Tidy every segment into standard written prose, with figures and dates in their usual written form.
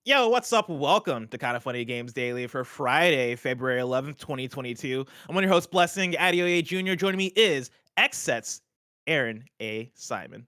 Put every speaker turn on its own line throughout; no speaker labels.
Yo, what's up? Welcome to Kinda Funny Games Daily for Friday, February 11th, 2022. I'm one of your hosts, Blessing Adeoye Jr. Joining me is X-Sets, Erin A Simon.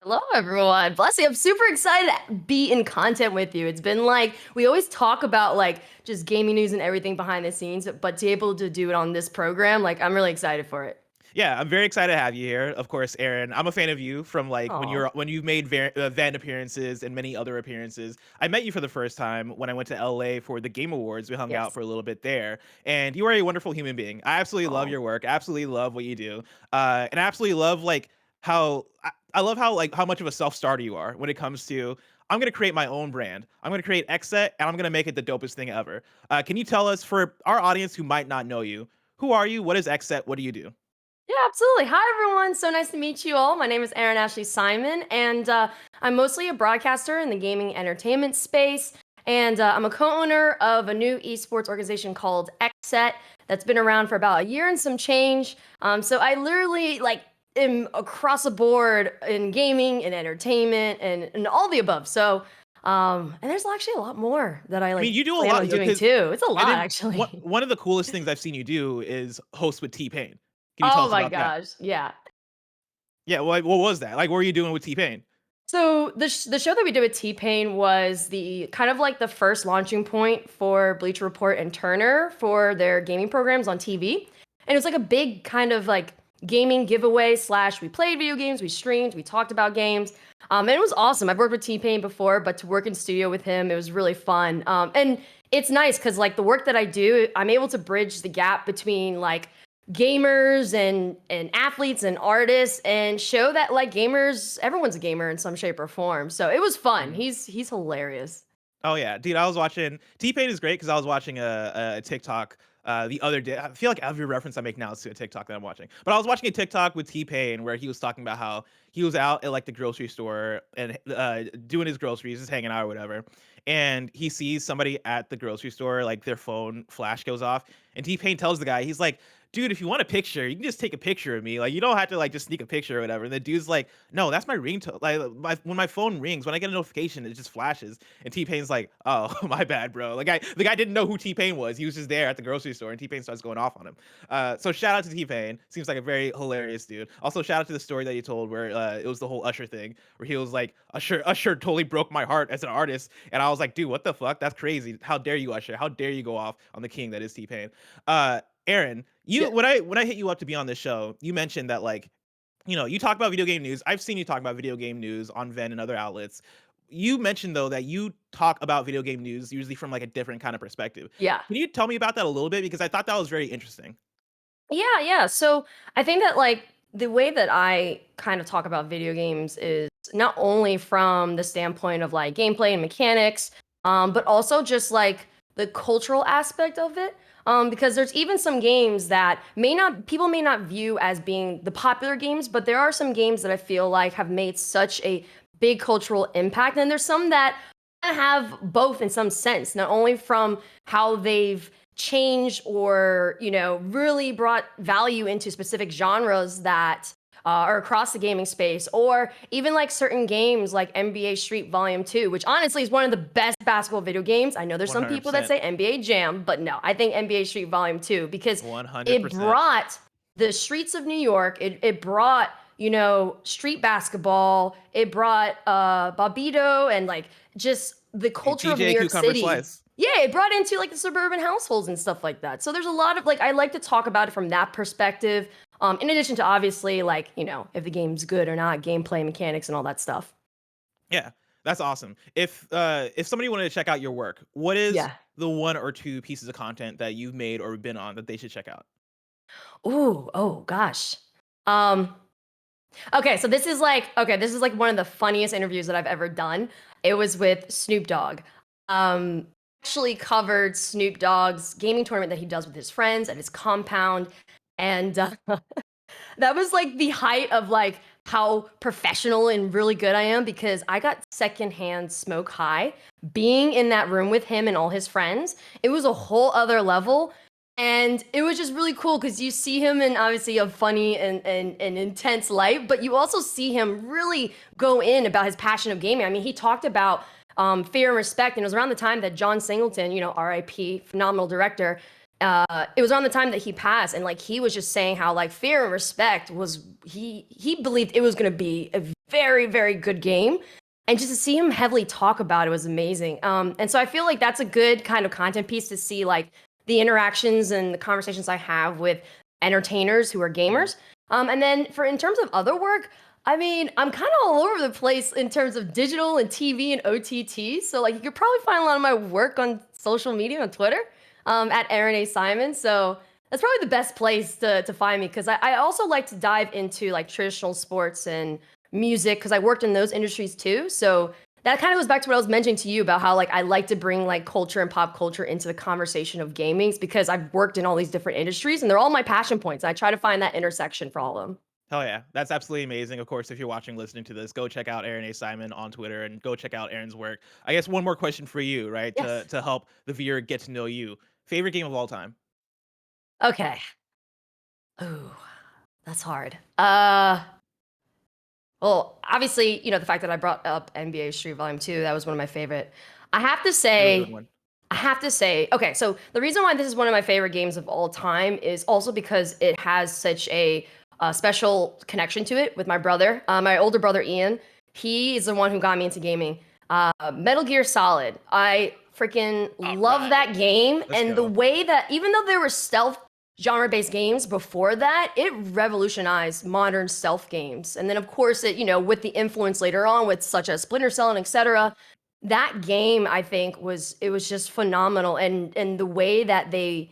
Hello, everyone. Blessing. I'm super excited to be in content with you. It's been like we always talk about like just gaming news and everything behind the scenes, but to be able to do it on this program, like I'm really excited for it.
Yeah, I'm very excited to have you here. Of course, Erin. I'm a fan of you from like
Oh,
when you've made van appearances and many other appearances. I met you for the first time when I went to LA for the Game Awards. We hung out
yes.
for a little bit there, and you are a wonderful human being. I absolutely love
Oh,
your work. Absolutely love what you do, and I absolutely love like I love how like how much of a self starter you are when it comes to. I'm gonna create my own brand. I'm gonna create Xset, and I'm gonna make it the dopest thing ever. Can you tell us for our audience who might not know you, who are you? What is Xset? What do you do?
yeah, absolutely. Hi, everyone. So nice to meet you all. My name is Erin Ashley Simon, and I'm mostly a broadcaster in the gaming entertainment space. And I'm a co-owner of a new esports organization called XSET that's been around for about a year and some change. So I literally like am across the board in gaming and entertainment and all the above. So and there's actually a lot more that I
I mean,
like
you do a
plan
lot
on doing
because
too. It's a
and
lot
then one
actually.
one of the coolest things I've seen you do is host with T-Pain. Can you tell
Oh
us
my
about that?
gosh. Yeah.
Yeah, what was that? Like, what were you doing with T-Pain?
So the show that we did with T-Pain was the kind of like the first launching point for Bleacher Report and Turner for their gaming programs on TV. And it was like a big kind of like gaming giveaway slash we played video games, we streamed, we talked about games. And it was awesome. I've worked with T-Pain before, but to work in studio with him, it was really fun. And it's nice because like the work that I do, I'm able to bridge the gap between like gamers and athletes and artists and show that like gamers everyone's a gamer in some shape or form, so it was fun.
Mhm.
He's hilarious.
Oh yeah, dude. I was watching T-Pain is great because I was watching a TikTok the other day. I feel like every reference I make now is to a TikTok that I'm watching. But I was watching a TikTok with T-Pain where he was talking about how he was out at like the grocery store and doing his groceries, just hanging out or whatever. And he sees somebody at the grocery store, like their phone flash goes off, and T-Pain tells the guy, he's like, "Dude, if you want a picture, you can just take a picture of me. Like, you don't have to like just sneak a picture or whatever." And the dude's like, "No, that's my ringtone. Like, when my phone rings, when I get a notification, it just flashes." And T-Pain's like, "Oh, my bad, bro." Like the guy didn't know who T-Pain was. He was just there at the grocery store, and T-Pain starts going off on him. So shout out to T-Pain. Seems like a very hilarious dude. Also, shout out to the story that you told where it was the whole Usher thing, where he was like, Usher totally broke my heart as an artist, and I was like, dude, what the fuck? That's crazy. How dare you, Usher? How dare you go off on the king that is T-Pain? Aaron, you
Yeah.
when I hit you up to be on this show, you mentioned that like you talk about video game news. I've seen you talk about video game news on Venn and other outlets. You mentioned though that you talk about video game news usually from like a different kind of perspective.
Yeah.
Can you tell me about that a little bit because I thought that was very interesting.
Yeah. So I think that like the way that I kind of talk about video games is not only from the standpoint of like gameplay and mechanics, but also just like the cultural aspect of it. Because there's even some games that people may not view as being the popular games, but there are some games that I feel like have made such a big cultural impact. And there's some that have both in some sense, not only from how they've changed or really brought value into specific genres that are across the gaming space, or even like certain games like NBA Street Volume 2, which honestly is one of the best basketball video games. I know there's some people that
100%.
say NBA Jam, but no, I think NBA Street Volume 2 because it
100%.
brought the streets of New York, it brought street basketball, it brought Bobito and like just the culture of New
DJ
York
Cucumber
City.
Slice.
Yeah, it brought into like the suburban households and stuff like that. So there's a lot of like I like to talk about it from that perspective. In addition to obviously like, if the game's good or not, gameplay mechanics and all that stuff.
Yeah, that's awesome. If somebody wanted to check out your work, what is
Yeah.
the one or two pieces of content that you've made or been on that they should check out?
Ooh, oh gosh. Um, okay, so this is like one of the funniest interviews that I've ever done. It was with Snoop Dogg. Um, actually covered Snoop Dogg's gaming tournament that he does with his friends at his compound. And that was like the height of like how professional and really good I am because I got secondhand smoke high being in that room with him and all his friends. It was a whole other level. And it was just really cool because you see him in obviously a funny and intense light, but you also see him really go in about his passion of gaming. I mean, he talked about Fear and Respect, and it was around the time that John Singleton, R.I.P., phenomenal director. It was around the time that he passed, and like he was just saying how like Fear and Respect was he believed it was going to be a very very good game, and just to see him heavily talk about it was amazing. And so I feel like that's a good kind of content piece to see like the interactions and the conversations I have with entertainers who are gamers. And then in terms of other work, I mean, I'm kind of all over the place in terms of digital and TV and OTT. So like you could probably find a lot of my work on social media on Twitter at Erin A Simon. So that's probably the best place to find me because I also like to dive into like traditional sports and music because I worked in those industries too. So that kind of goes back to what I was mentioning to you about how like I like to bring like culture and pop culture into the conversation of gaming because I've worked in all these different industries and they're all my passion points. I try to find that intersection for all of them.
Hell yeah, that's absolutely amazing. Of course, if you're watching, listening to this, go check out Erin A Simon on Twitter and go check out Erin's work. I guess one more question for you, right? To
Yes.
to help the viewer get to know you. Favorite game of all time?
Okay. Ooh, that's hard. Well, obviously, the fact that I brought up NBA Street Volume 2, that was one of my favorite. I have to
A really good
say,
one.
okay, so the reason why this is one of my favorite games of all time is also because it has such a special connection to it with my brother, my older brother Ian. He is the one who got me into gaming. Metal Gear Solid. I freaking
All
love
right,
that game,
let's
and the
go.
way that even though there were stealth genre-based games before that, it revolutionized modern stealth games. And then of course with the influence later on with such as Splinter Cell and etc. That game I think was just phenomenal. And the way that they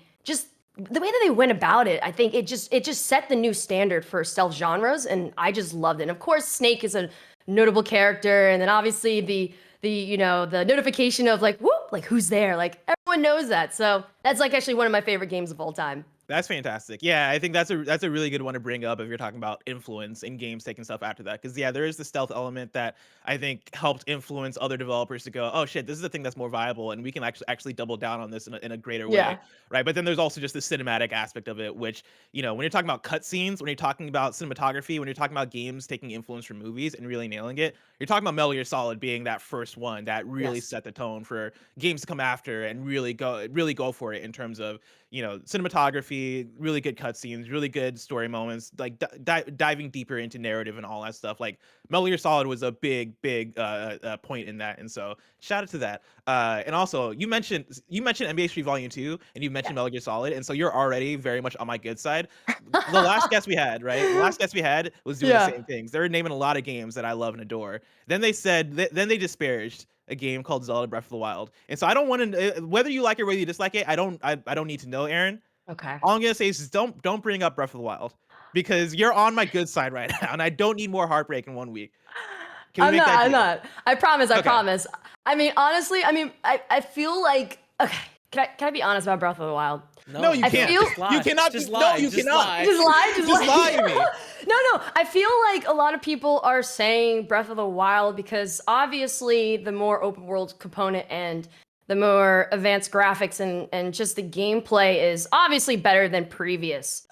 went about it, I think it just set the new standard for stealth genres, and I just loved it. And of course, Snake is a notable character, and then obviously the notification of like whoop, like who's there, like everyone knows that. So that's like actually one of my favorite games of all time.
That's fantastic. Yeah, I think that's a really good one to bring up if you're talking about influence in games taking stuff after that. Because yeah, there is the stealth element that I think helped influence other developers to go, oh shit, this is the thing that's more viable, and we can actually double down on this in a greater way,
Yeah.
right? But then there's also just the cinematic aspect of it, which when you're talking about cutscenes, when you're talking about cinematography, when you're talking about games taking influence from movies and really nailing it, you're talking about Metal Gear Solid being that first one that really
Yes.
set the tone for games to come after and really go for it in terms of cinematography, really good cutscenes, really good story moments, like diving deeper into narrative and all that stuff. Like Metal Gear Solid was a big point in that, and so shout out to that. And also, you mentioned NBA Street Volume 2, and you
Yeah.
mentioned Metal Gear Solid, and so you're already very much on my good side. The last guest we had, right? The last guest we had was doing the
Yeah.
same things. They were naming a lot of games that I love and adore. Then they disparaged a game called Zelda Breath of the Wild. And so I don't want to whether you like it or whether you dislike it, I don't need to know, Aaron.
Okay.
All I'm gonna say is just don't bring up Breath of the Wild because you're on my good side right now, and I don't need more heartbreak in 1 week. Can we
I'm
make
not.
that
I'm
deal?
not. I promise. I
Okay.
promise. I mean, honestly, I feel like okay. Can I be honest about Breath of the Wild?
No, you
No,
I
can't.
feel
just
You
lie.
cannot be
Just
no,
lie.
you
Just
cannot.
lie.
just lie. Just
Just lie
lie.
to me.
No. I feel like a lot of people are saying Breath of the Wild because obviously the more open world component and the more advanced graphics and just the gameplay is obviously better than previous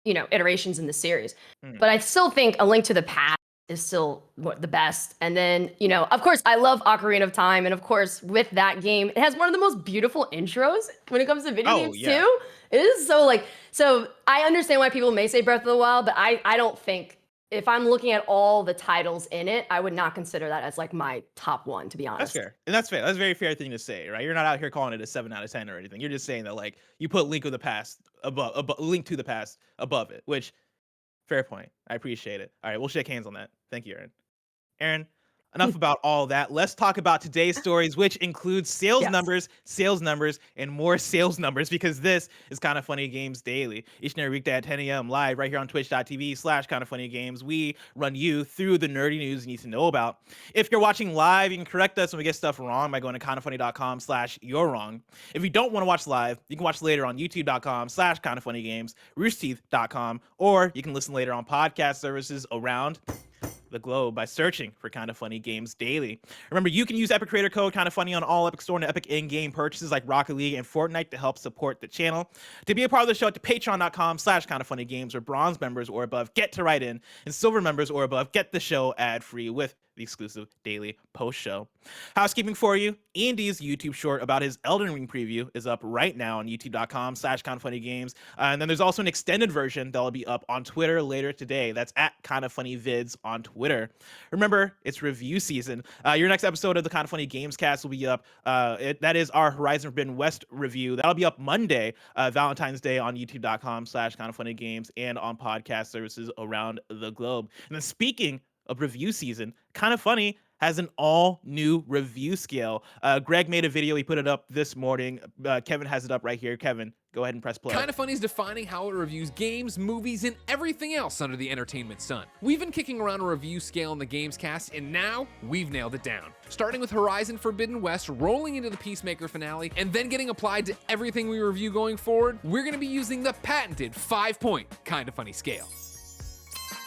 iterations in the series.
Mm.
But I still think A Link to the Past is still the best. And then, of course, I love Ocarina of Time. And of course, with that game, it has one of the most beautiful intros when it comes to video
Oh
games,
yeah.
too. It is so I understand why people may say Breath of the Wild, but I don't think, if I'm looking at all the titles in it, I would not consider that as like my top one, to be
That's
honest.
fair. And that's fair. That's a very fair thing to say, right? You're not out here calling it a 7 out of 10 or anything. You're just saying that like you put Link to the Past above it, which fair point. I appreciate it. All right, we'll shake hands on that. Thank you, Aaron. Aaron, enough about all that. Let's talk about today's stories, which includes
Yes.
sales numbers, and more sales numbers, because this is Kinda Funny Games Daily. Each and every weekday at 10 a.m. live right here on twitch.tv/Kinda Funny Games. We run you through the nerdy news you need to know about. If you're watching live, you can correct us when we get stuff wrong by going to kindafunny.com/you're wrong. If you don't want to watch live, you can watch later on youtube.com/kindafunnygames, roosterteeth.com, or you can listen later on podcast services around the globe by searching for Kinda Funny Games Daily. Remember, you can use Epic Creator Code Kinda Funny on all Epic Store and Epic in-game purchases like Rocket League and Fortnite to help support the channel. To be a part of the show, to patreon.com/Kinda Funny Games, where bronze members or above get to write in, and silver members or above get the show ad-free with the exclusive daily post show. Housekeeping for you, Andy's YouTube short about his Elden Ring preview is up right now on youtube.com/kindafunnygames. And then there's also an extended version that'll be up on Twitter later today. That's at Kinda Funny Vids on Twitter. Remember, it's review season. Your next episode of the Kinda Funny Gamescast will be up. That is our Horizon Forbidden West review. That'll be up Monday, Valentine's Day, on youtube.com/kindafunnygames and on podcast services around the globe. And then speaking of review season, Kinda Funny has an all new review scale. Greg made a video. He put it up this morning. Kevin has it up right here. Kevin, go ahead and press play.
Kinda Funny is defining how it reviews games, movies, and everything else under the entertainment sun. We've been kicking around a review scale in the Gamescast, and now we've nailed it down. Starting with Horizon Forbidden West, rolling into the Peacemaker finale, and then getting applied to everything we review going forward, we're going to be using the patented 5-point Kinda Funny scale.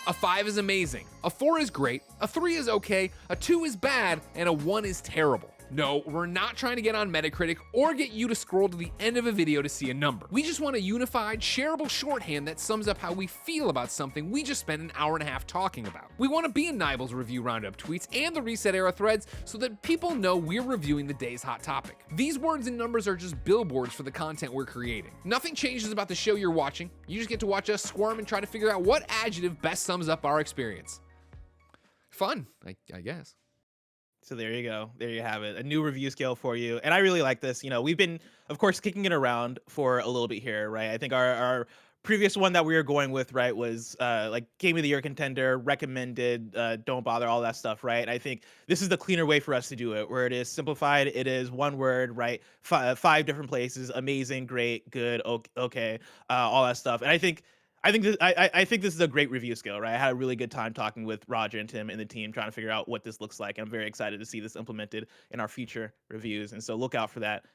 A 5 is amazing, a 4 is great, a 3 is okay, a 2 is bad, and a 1 is terrible. No, we're not trying to get on Metacritic or get you to scroll to the end of a video to see a number. We just want a unified, shareable shorthand that sums up how we feel about something we just spent an hour and a half talking about. We want to be in Nibel's review roundup tweets and the Reset Era threads so that people know we're reviewing the day's hot topic. These words and numbers are just billboards for the content we're creating. Nothing changes about the show you're watching. You just get to watch us squirm and try to figure out what adjective best sums up our experience. Fun, I guess.
So there you go. There you have it. A new review scale for you. And I really like this. You know, we've been, of course, kicking it around for a little bit here, right? I think our previous one that we were going with, right, was like Game of the Year contender, recommended, don't bother, all that stuff, right? And I think this is the cleaner way for us to do it, where it is simplified. It is one word, right? Five different places: amazing, great, good, okay, all that stuff. And I think this is a great review scale, right? I had a really good time talking with Roger and Tim and the team trying to figure out what this looks like. And I'm very excited to see this implemented in our future reviews. And so look out for that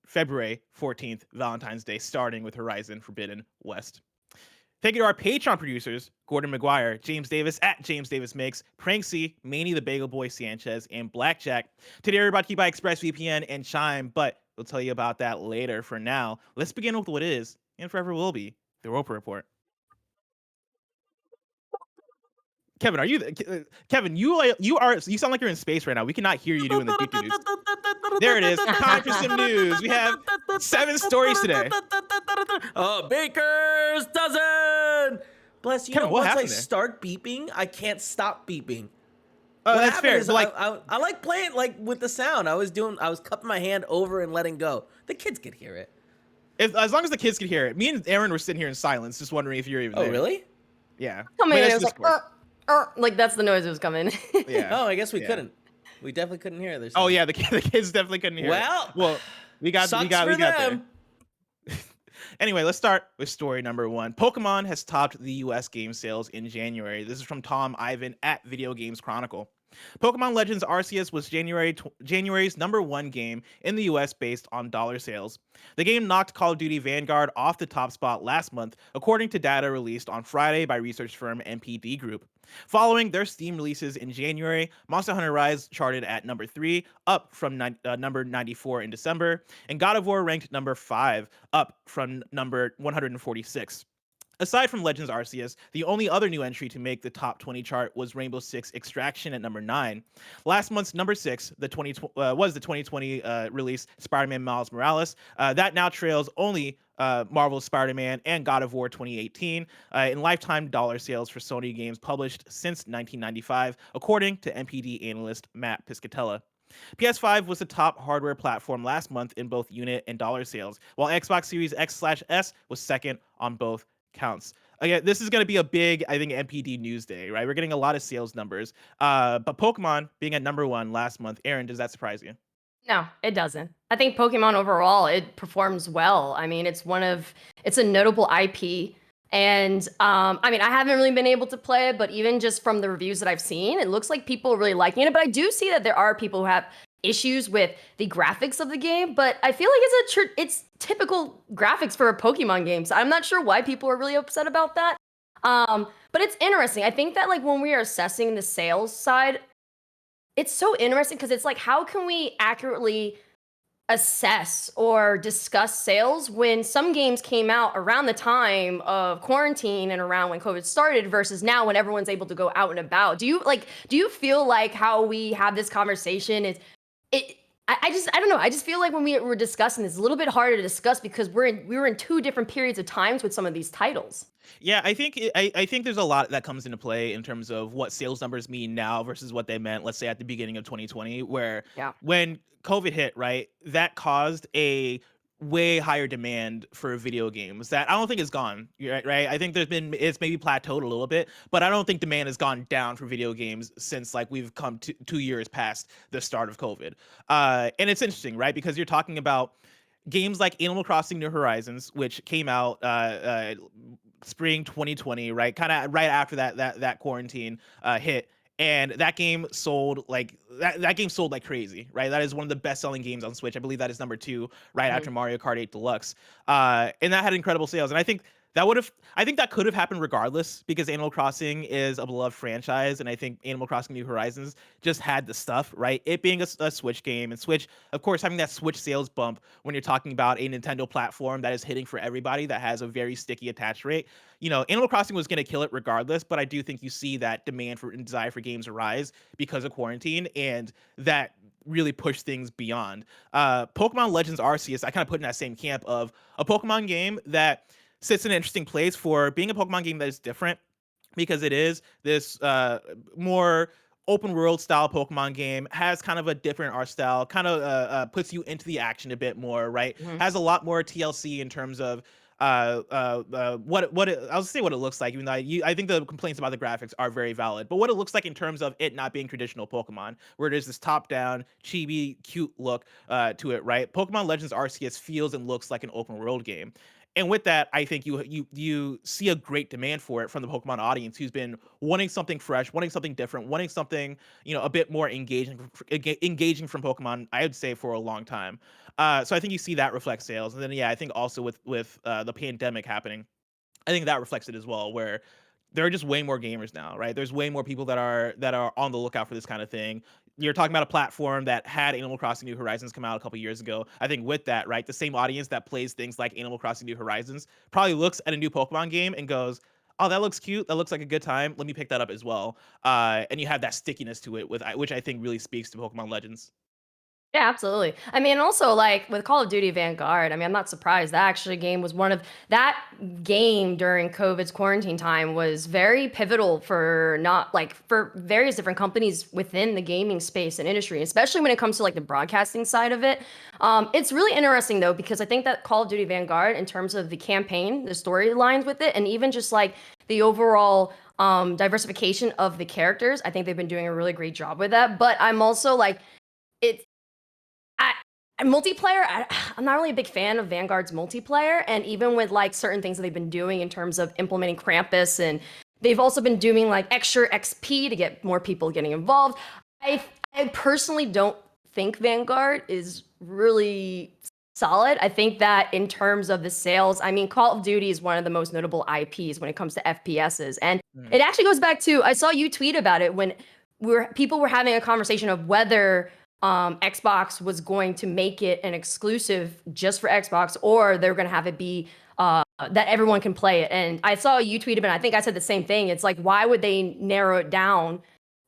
February 14th, Valentine's Day, starting with Horizon Forbidden West. Thank you to our Patreon producers, Gordon McGuire, James Davis at James Davis Makes, Pranksy, Manny the Bagel Boy Sanchez, and Blackjack. Today we're about to keep by ExpressVPN and Chime, but we'll tell you about that later. For now, let's begin with what is, and forever will be, the Roper Report. Kevin, Kevin, you sound like you're in space right now. We cannot hear you doing the doo-doo-doos. There it is. Time for some news. We have 7 stories today.
Oh, Baker's dozen. Bless you.
Kevin,
Once I
there?
start beeping, I can't stop beeping.
Oh,
What
that's
happened
fair.
is
But like,
I like playing like with the sound. I was cupping my hand over and letting go. The kids could hear it.
as long as the kids could hear it. Me and Aaron were sitting here in silence, just wondering if you're even there.
Oh, really?
Yeah.
Come in,
Wait,
it
that's
was
Discord.
like that's the noise that was coming.
Yeah.
Oh, I guess we
Yeah.
couldn't. We definitely couldn't hear this.
Oh yeah, the kids definitely couldn't hear it. Well, we got
sucks
there.
for them.
Anyway, let's start with story number 1. Pokemon has topped the US game sales in January. This is from Tom Ivan at Video Games Chronicle. Pokemon Legends Arceus was January's #1 game in the US based on dollar sales. The game knocked Call of Duty Vanguard off the top spot last month, according to data released on Friday by research firm NPD Group. Following their Steam releases in January, Monster Hunter Rise charted at number 3, up from number 94 in December, and God of War ranked number 5, up from number 146. Aside from Legends Arceus, the only other new entry to make the top 20 chart was Rainbow Six Extraction at number 9. Last month's number 6, was the 2020 release Spider-Man Miles Morales. That now trails only Marvel's Spider-Man and God of War 2018 in lifetime dollar sales for Sony games published since 1995, according to NPD analyst Matt Piscatella. PS5 was the top hardware platform last month in both unit and dollar sales, while Xbox Series X/S was second on both counts. Again, this is going to be a big, I think, NPD news day, right? We're getting a lot of sales numbers. But Pokemon being at number 1 last month, Aaron, does that surprise you?
No, it doesn't. I think Pokemon overall, it performs well. I mean, it's a notable IP. And I mean, I haven't really been able to play it, but even just from the reviews that I've seen, it looks like people are really liking it. But I do see that there are people who have issues with the graphics of the game, but I feel like it's typical graphics for a Pokemon game. So I'm not sure why people are really upset about that. But it's interesting. I think that like when we are assessing the sales side, it's so interesting because it's like, how can we accurately assess or discuss sales when some games came out around the time of quarantine and around when COVID started versus now when everyone's able to go out and about. Do you feel like how we have this conversation is it I don't know. I just feel like when we were discussing this, it's a little bit harder to discuss because we were in two different periods of times with some of these titles.
Yeah, I think there's a lot that comes into play in terms of what sales numbers mean now versus what they meant, let's say, at the beginning of 2020, where
Yeah.
when COVID hit, right, that caused a way higher demand for video games that I don't think is gone. Right? I think it's maybe plateaued a little bit, but I don't think demand has gone down for video games since like we've come 2 years past the start of COVID. And it's interesting, right? Because you're talking about games like Animal Crossing New Horizons, which came out spring 2020, right? Kind of right after that quarantine hit. And that game sold that game sold like crazy, right? That is one of the best selling games on Switch. I believe that is number two, right
Mhm.
after Mario Kart 8 Deluxe. And that had incredible sales. And I think that could have happened regardless because Animal Crossing is a beloved franchise, and I think Animal Crossing New Horizons just had the stuff, right? It being a Switch game, and Switch, of course, having that Switch sales bump when you're talking about a Nintendo platform that is hitting for everybody, that has a very sticky attach rate. Animal Crossing was going to kill it regardless, but I do think you see that demand for and desire for games arise because of quarantine, and that really push things beyond. Pokemon Legends Arceus, I kind of put in that same camp of a Pokemon game that sits in an interesting place for being a Pokemon game that is different because it is this more open world style Pokemon game, has kind of a different art style, kind of puts you into the action a bit more, right?
Mhm.
Has a lot more TLC in terms of I'll say what it looks like, even though I think the complaints about the graphics are very valid. But what it looks like in terms of it not being traditional Pokemon, where it is this top down, chibi, cute look to it, right? Pokemon Legends Arceus feels and looks like an open world game. And with that, I think you see a great demand for it from the Pokemon audience, who's been wanting something fresh, wanting something different, wanting something a bit more engaging from Pokemon. I would say for a long time. So I think you see that reflect sales, and then yeah, I think also with the pandemic happening, I think that reflects it as well, where there are just way more gamers now, right? There's way more people that are on the lookout for this kind of thing. You're talking about a platform that had Animal Crossing New Horizons come out a couple years ago. I think with that, right, the same audience that plays things like Animal Crossing New Horizons probably looks at a new Pokemon game and goes, "Oh, that looks cute. That looks like a good time. Let me pick that up as well." And you have that stickiness to it, which I think really speaks to Pokemon Legends.
Yeah, absolutely. I mean, also like with Call of Duty Vanguard, I mean, I'm not surprised. That actually game was one of that game during COVID's quarantine time was very pivotal for not like for various different companies within the gaming space and industry, especially when it comes to like the broadcasting side of it. It's really interesting though, because I think that Call of Duty Vanguard, in terms of the campaign, the storylines with it, and even just like the overall diversification of the characters, I think they've been doing a really great job with that. But I'm also like, it's I multiplayer, I'm not really a big fan of Vanguard's multiplayer, and even with like certain things that they've been doing in terms of implementing Krampus, and they've also been doing like extra XP to get more people getting involved. I I personally don't think Vanguard is really solid. I think that in terms of the sales, I mean, Call of Duty is one of the most notable IPs when it comes to FPSs, and
Mhm.
it actually goes back to I saw you tweet about it when people were having a conversation of whether Xbox was going to make it an exclusive just for Xbox, or they're going to have it be that everyone can play it. And I saw you tweet about it. I think I said the same thing. It's like, why would they narrow it down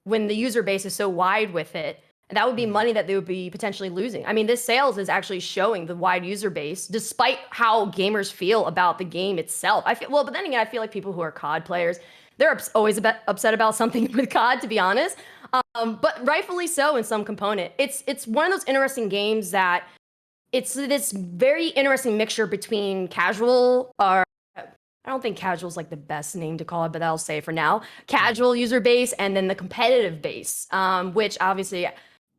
when the user base is so wide with it? And that would be
Mhm.
money that they would be potentially losing. I mean, this sales is actually showing the wide user base, despite how gamers feel about the game itself. I feel well, but then again, I feel like people who are COD players, they're always a bit upset about something with COD, to be honest. But rightfully so in some component. It's one of those interesting games that it's this very interesting mixture between casual or I don't think casual is like the best name to call it, but I'll say for now,
Mhm.
casual user base and then the competitive base, which obviously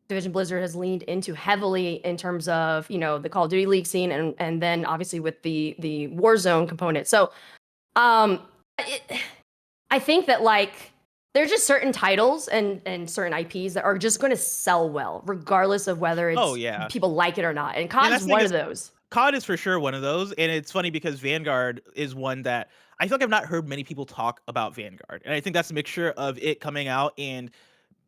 Division Blizzard has leaned into heavily in terms of the Call of Duty League scene and then obviously with the Warzone component. So um, it, I think that like there's just certain titles and certain IPs that are just going to sell well, regardless of whether
Oh
it's
yeah,
people like it or not. And
and
COD
that's
is
the thing
one of
is
those.
COD is for sure one of those, and it's funny because Vanguard is one that I feel like I've not heard many people talk about Vanguard, and I think that's a mixture of it coming out and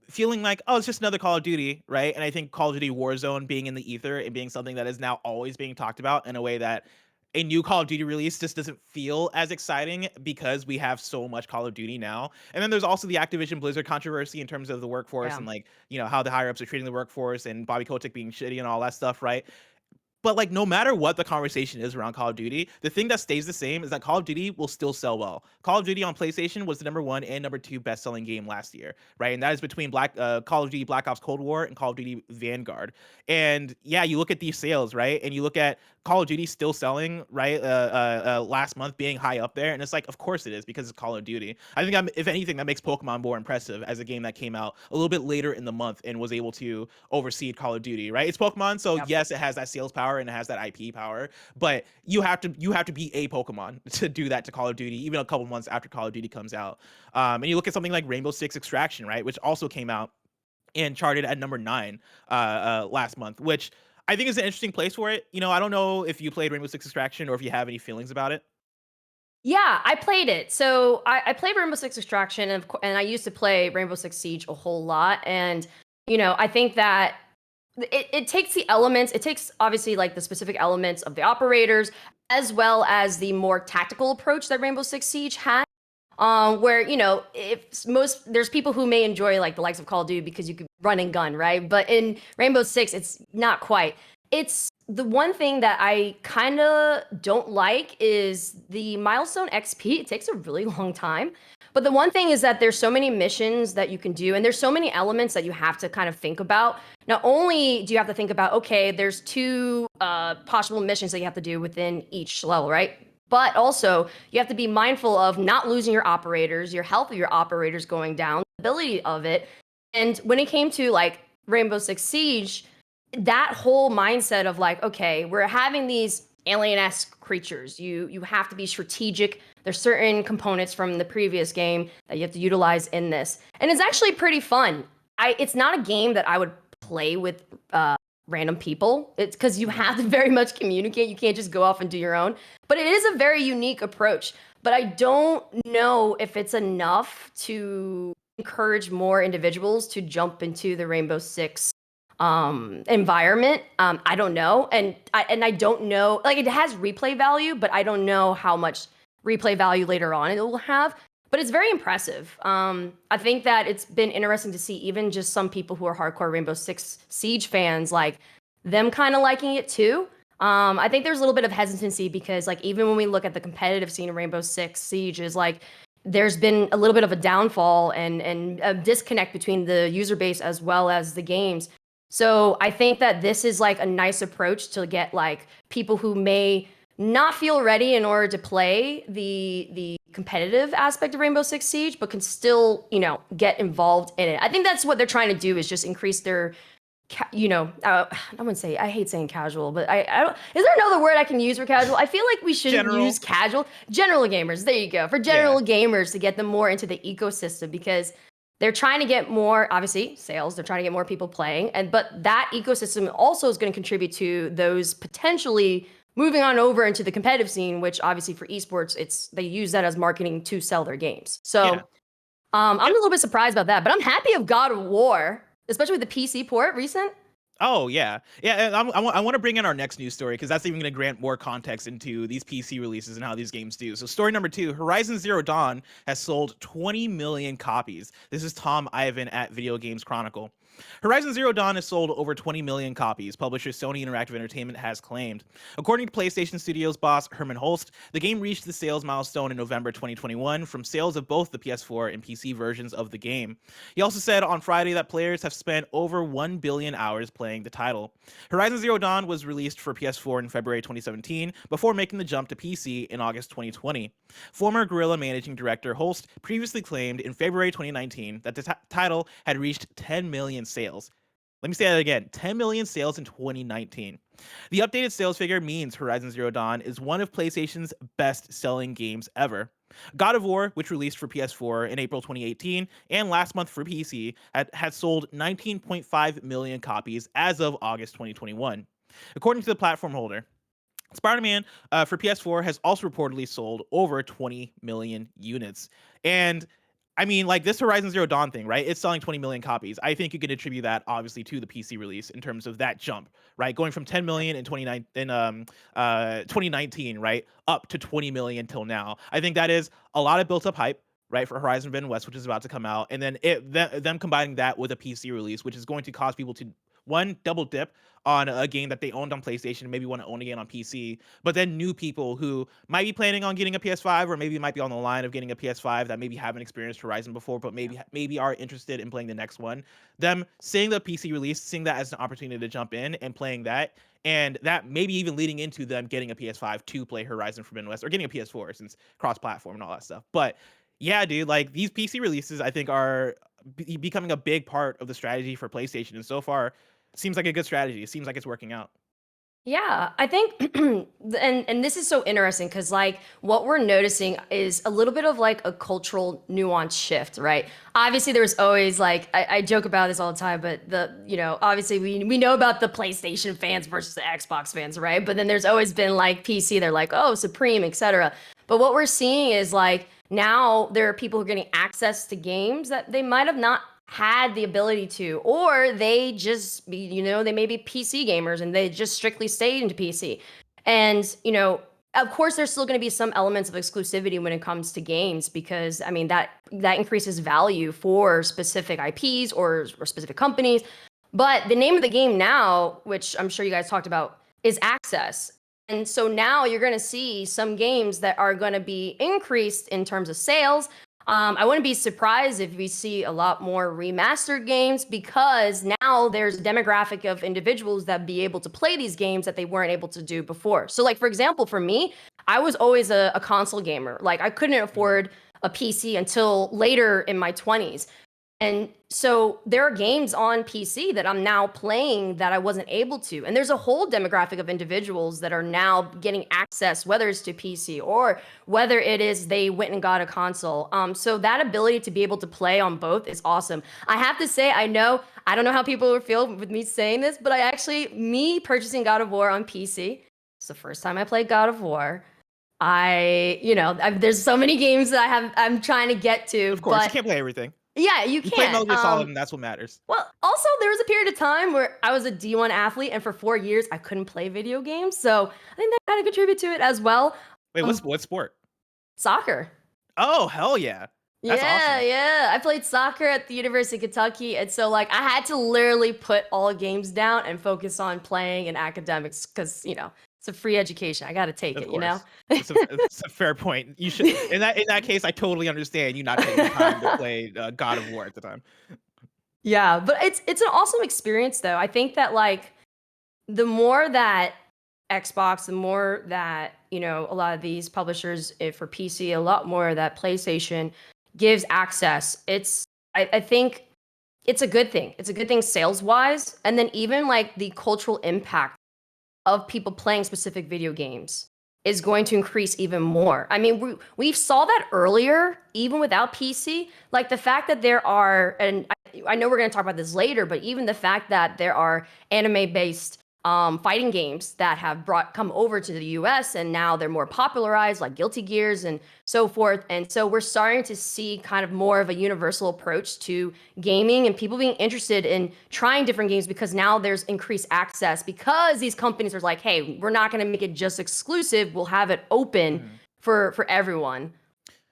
feeling like, oh, it's just another Call of Duty, right? And I think Call of Duty Warzone being in the ether and being something that is now always being talked about in a way that a new Call of Duty release just doesn't feel as exciting because we have so much Call of Duty now. And then there's also the Activision Blizzard controversy in terms of the workforce
Yeah.
and like, how the higher ups are treating the workforce and Bobby Kotick being shitty and all that stuff, right? But like no matter what the conversation is around Call of Duty, the thing that stays the same is that Call of Duty will still sell well. Call of Duty on PlayStation was the #1 and #2 best-selling game last year, right? And that is between Call of Duty Black Ops Cold War and Call of Duty Vanguard. And yeah, you look at these sales, right? And you look at Call of Duty still selling, right? Last month being high up there, and it's like, of course it is because it's Call of Duty. I think if anything, that makes Pokemon more impressive as a game that came out a little bit later in the month and was able to oversee Call of Duty, right? It's Pokemon, so
Yep.
yes, it has that sales power and it has that IP power, but you have to be a Pokemon to do that to Call of Duty, even a couple months after Call of Duty comes out. And you look at something like Rainbow Six Extraction, right, which also came out and charted at #9 last month, which I think is an interesting place for it. I don't know if you played Rainbow Six Extraction or if you have any feelings about it.
Yeah, I played it. So I played Rainbow Six Extraction, and I used to play Rainbow Six Siege a whole lot. And I think that it takes the elements. It takes obviously like the specific elements of the operators, as well as the more tactical approach that Rainbow Six Siege had. Where if there's people who may enjoy like the likes of Call of Duty because you could run and gun, right? But in Rainbow Six, it's not quite. It's the one thing that I kind of don't like is the milestone XP. It takes a really long time. But the one thing is that there's so many missions that you can do, and there's so many elements that you have to kind of think about. Not only do you have to think about, okay, there's 2 possible missions that you have to do within each level, right? But also, you have to be mindful of not losing your operators, your health of your operators going down, the ability of it. And when it came to like Rainbow Six Siege, that whole mindset of like, okay, we're having these alien-esque creatures. You have to be strategic. There's certain components from the previous game that you have to utilize in this. And it's actually pretty fun. It's not a game that I would play with random people. It's because you have to very much communicate. You can't just go off and do your own. But it is a very unique approach. But I don't know if it's enough to encourage more individuals to jump into the Rainbow Six environment. I don't know. And I don't know, like it has replay value, but I don't know how much replay value later on it will have. But it's very impressive. I think that it's been interesting to see even just some people who are hardcore Rainbow Six Siege fans, like them kind of liking it too. I think there's a little bit of hesitancy because like even when we look at the competitive scene of Rainbow Six Siege is like there's been a little bit of a downfall and a disconnect between the user base as well as the games. So I think that this is like a nice approach to get like people who may not feel ready in order to play the competitive aspect of Rainbow Six Siege, but can still, get involved in it. I think that's what they're trying to do is just increase their, I wouldn't say, I hate saying casual, but I don't, is there another word I can use for casual? I feel like we shouldn't use casual. General gamers, there you go. For general gamers to get them more into the ecosystem because they're trying to get more, obviously, sales. They're trying to get more people playing. But that ecosystem also is going to contribute to those potentially moving on over into the competitive scene, which obviously for esports, they use that as marketing to sell their games. So I'm a little bit surprised about that. But I'm happy of God of War, especially with the PC port recent.
Oh yeah, yeah. And I want to bring in our next news story because that's even going to grant more context into these PC releases and how these games do. So story number 2: Horizon Zero Dawn has sold 20 million copies. This is Tom Ivan at Video Games Chronicle. Horizon Zero Dawn has sold over 20 million copies, publisher Sony Interactive Entertainment has claimed. According to PlayStation Studios boss Herman Holst, the game reached the sales milestone in November 2021 from sales of both the PS4 and PC versions of the game. He also said on Friday that players have spent over 1 billion hours playing the title. Horizon Zero Dawn was released for PS4 in February 2017 before making the jump to PC in August 2020. Former Guerrilla managing director Holst previously claimed in February 2019 that the title had reached 10 million sales. Let me say that again, 10 million sales in 2019. The updated sales figure means Horizon Zero Dawn is one of PlayStation's best-selling games ever. God of War, which released for PS4 in April 2018 and last month for PC, had sold 19.5 million copies as of August 2021. According to the platform holder, Spider-Man for PS4 has also reportedly sold over 20 million units. And I mean, like this Horizon Zero Dawn thing, right? It's selling 20 million copies. I think you could attribute that obviously to the PC release in terms of that jump, right? Going from 10 million in 2019, right, up to 20 million till now. I think that is a lot of built up hype, right, for Horizon Forbidden West, which is about to come out, and then them combining that with a PC release, which is going to cause people to one double dip on a game that they owned on PlayStation, maybe want to own again on PC, but then new people who might be planning on getting a PS5 or maybe might be on the line of getting a PS5 that maybe haven't experienced Horizon before, but maybe are interested in playing the next one. Them seeing the PC release, seeing that as an opportunity to jump in and playing that, and that maybe even leading into them getting a PS5 to play Horizon Forbidden West or getting a PS4 since cross-platform and all that stuff. But yeah, dude, like these PC releases, I think are becoming a big part of the strategy for PlayStation, and so far, seems like a good strategy. It seems like it's working out.
Yeah, I think, and this is so interesting because like what we're noticing is a little bit of like a cultural nuance shift, right? Obviously, there's always like I joke about this all the time, but obviously we know about the PlayStation fans versus the Xbox fans, right? But then there's always been like PC, they're like, oh, Supreme, etc. But what we're seeing is like now there are people who are getting access to games that they might have not had the ability to, or they just they may be PC gamers and they just strictly stayed into PC. And of course there's still going to be some elements of exclusivity when it comes to games, because I mean that increases value for specific IPs or specific companies. But the name of the game now, which I'm sure you guys talked about, is access. And so now you're going to see some games that are going to be increased in terms of sales. I wouldn't be surprised if we see a lot more remastered games, because now there's a demographic of individuals that be able to play these games that they weren't able to do before. So like, for example, for me, I was always a console gamer. Like I couldn't afford a PC until later in my 20s. And so there are games on PC that I'm now playing that I wasn't able to. And there's a whole demographic of individuals that are now getting access, whether it's to PC or whether it is they went and got a console. So that ability to be able to play on both is awesome. I have to say, I don't know how people will feel with me saying this, but me purchasing God of War on PC, it's the first time I played God of War. There's so many games that I'm trying to get to.
Of course,
but
you can't play everything.
yeah, you
You play Metal
can't.
Gear Solid, and that's what matters.
Well, also there was a period of time where I was a D1 athlete, and for 4 years I couldn't play video games. So I think that kind of contributed to it as well.
Wait, what sport?
Soccer.
Oh, hell yeah. That's
yeah,
awesome.
yeah. I played soccer at the University of Kentucky, and so like I had to literally put all games down and focus on playing and academics because it's a free education. I got to take
Of
it,
course. It's a fair point. You should in that case, I totally understand you not taking the time to play God of War at the time.
Yeah, but it's an awesome experience though. I think that like the more that Xbox, the more that a lot of these publishers for PC, a lot more that PlayStation gives access. I think it's a good thing. It's a good thing sales wise, and then even like the cultural impact of people playing specific video games is going to increase even more. I mean, we saw that earlier, even without PC. Like the fact that there are, and I know we're going to talk about this later, but even the fact that there are anime-based fighting games that have come over to the US, and now they're more popularized, like Guilty Gears and so forth. And so we're starting to see kind of more of a universal approach to gaming and people being interested in trying different games, because now there's increased access, because these companies are like, hey, we're not going to make it just exclusive, we'll have it open for everyone.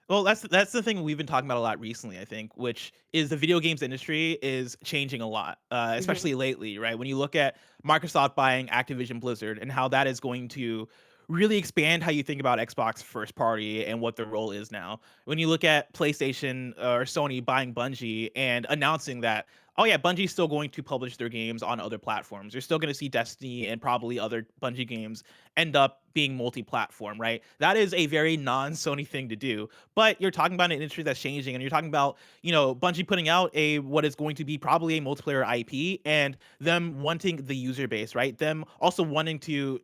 Well, that's the thing we've been talking about a lot recently, I think, which is the video games industry is changing a lot, especially lately, right? When you look at Microsoft buying Activision Blizzard and how that is going to really expand how you think about Xbox first party and what their role is now. When you look at PlayStation or Sony buying Bungie and announcing that, oh yeah, Bungie's still going to publish their games on other platforms. You're still going to see Destiny and probably other Bungie games end up being multi-platform, right? That is a very non-Sony thing to do. But you're talking about an industry that's changing, and you're talking about, Bungie putting out what is going to be probably a multiplayer IP, and them wanting the user base, right? Them also wanting to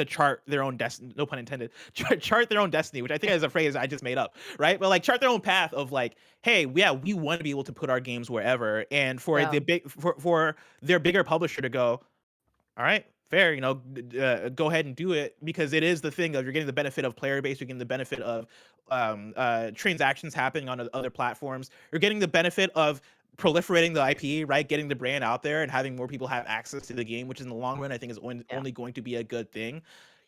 chart their own destiny, no pun intended, chart their own destiny, which I think is a phrase I just made up, right? But like chart their own path of like, hey, yeah, we want to be able to put our games wherever, and for
Yeah.
for their bigger publisher to go, all right, fair, go ahead and do it because it is the thing of you're getting the benefit of player base, you're getting the benefit of transactions happening on other platforms, you're getting the benefit of proliferating the IP, right? Getting the brand out there and having more people have access to the game, which in the long run I think is
Yeah.
only going to be a good thing.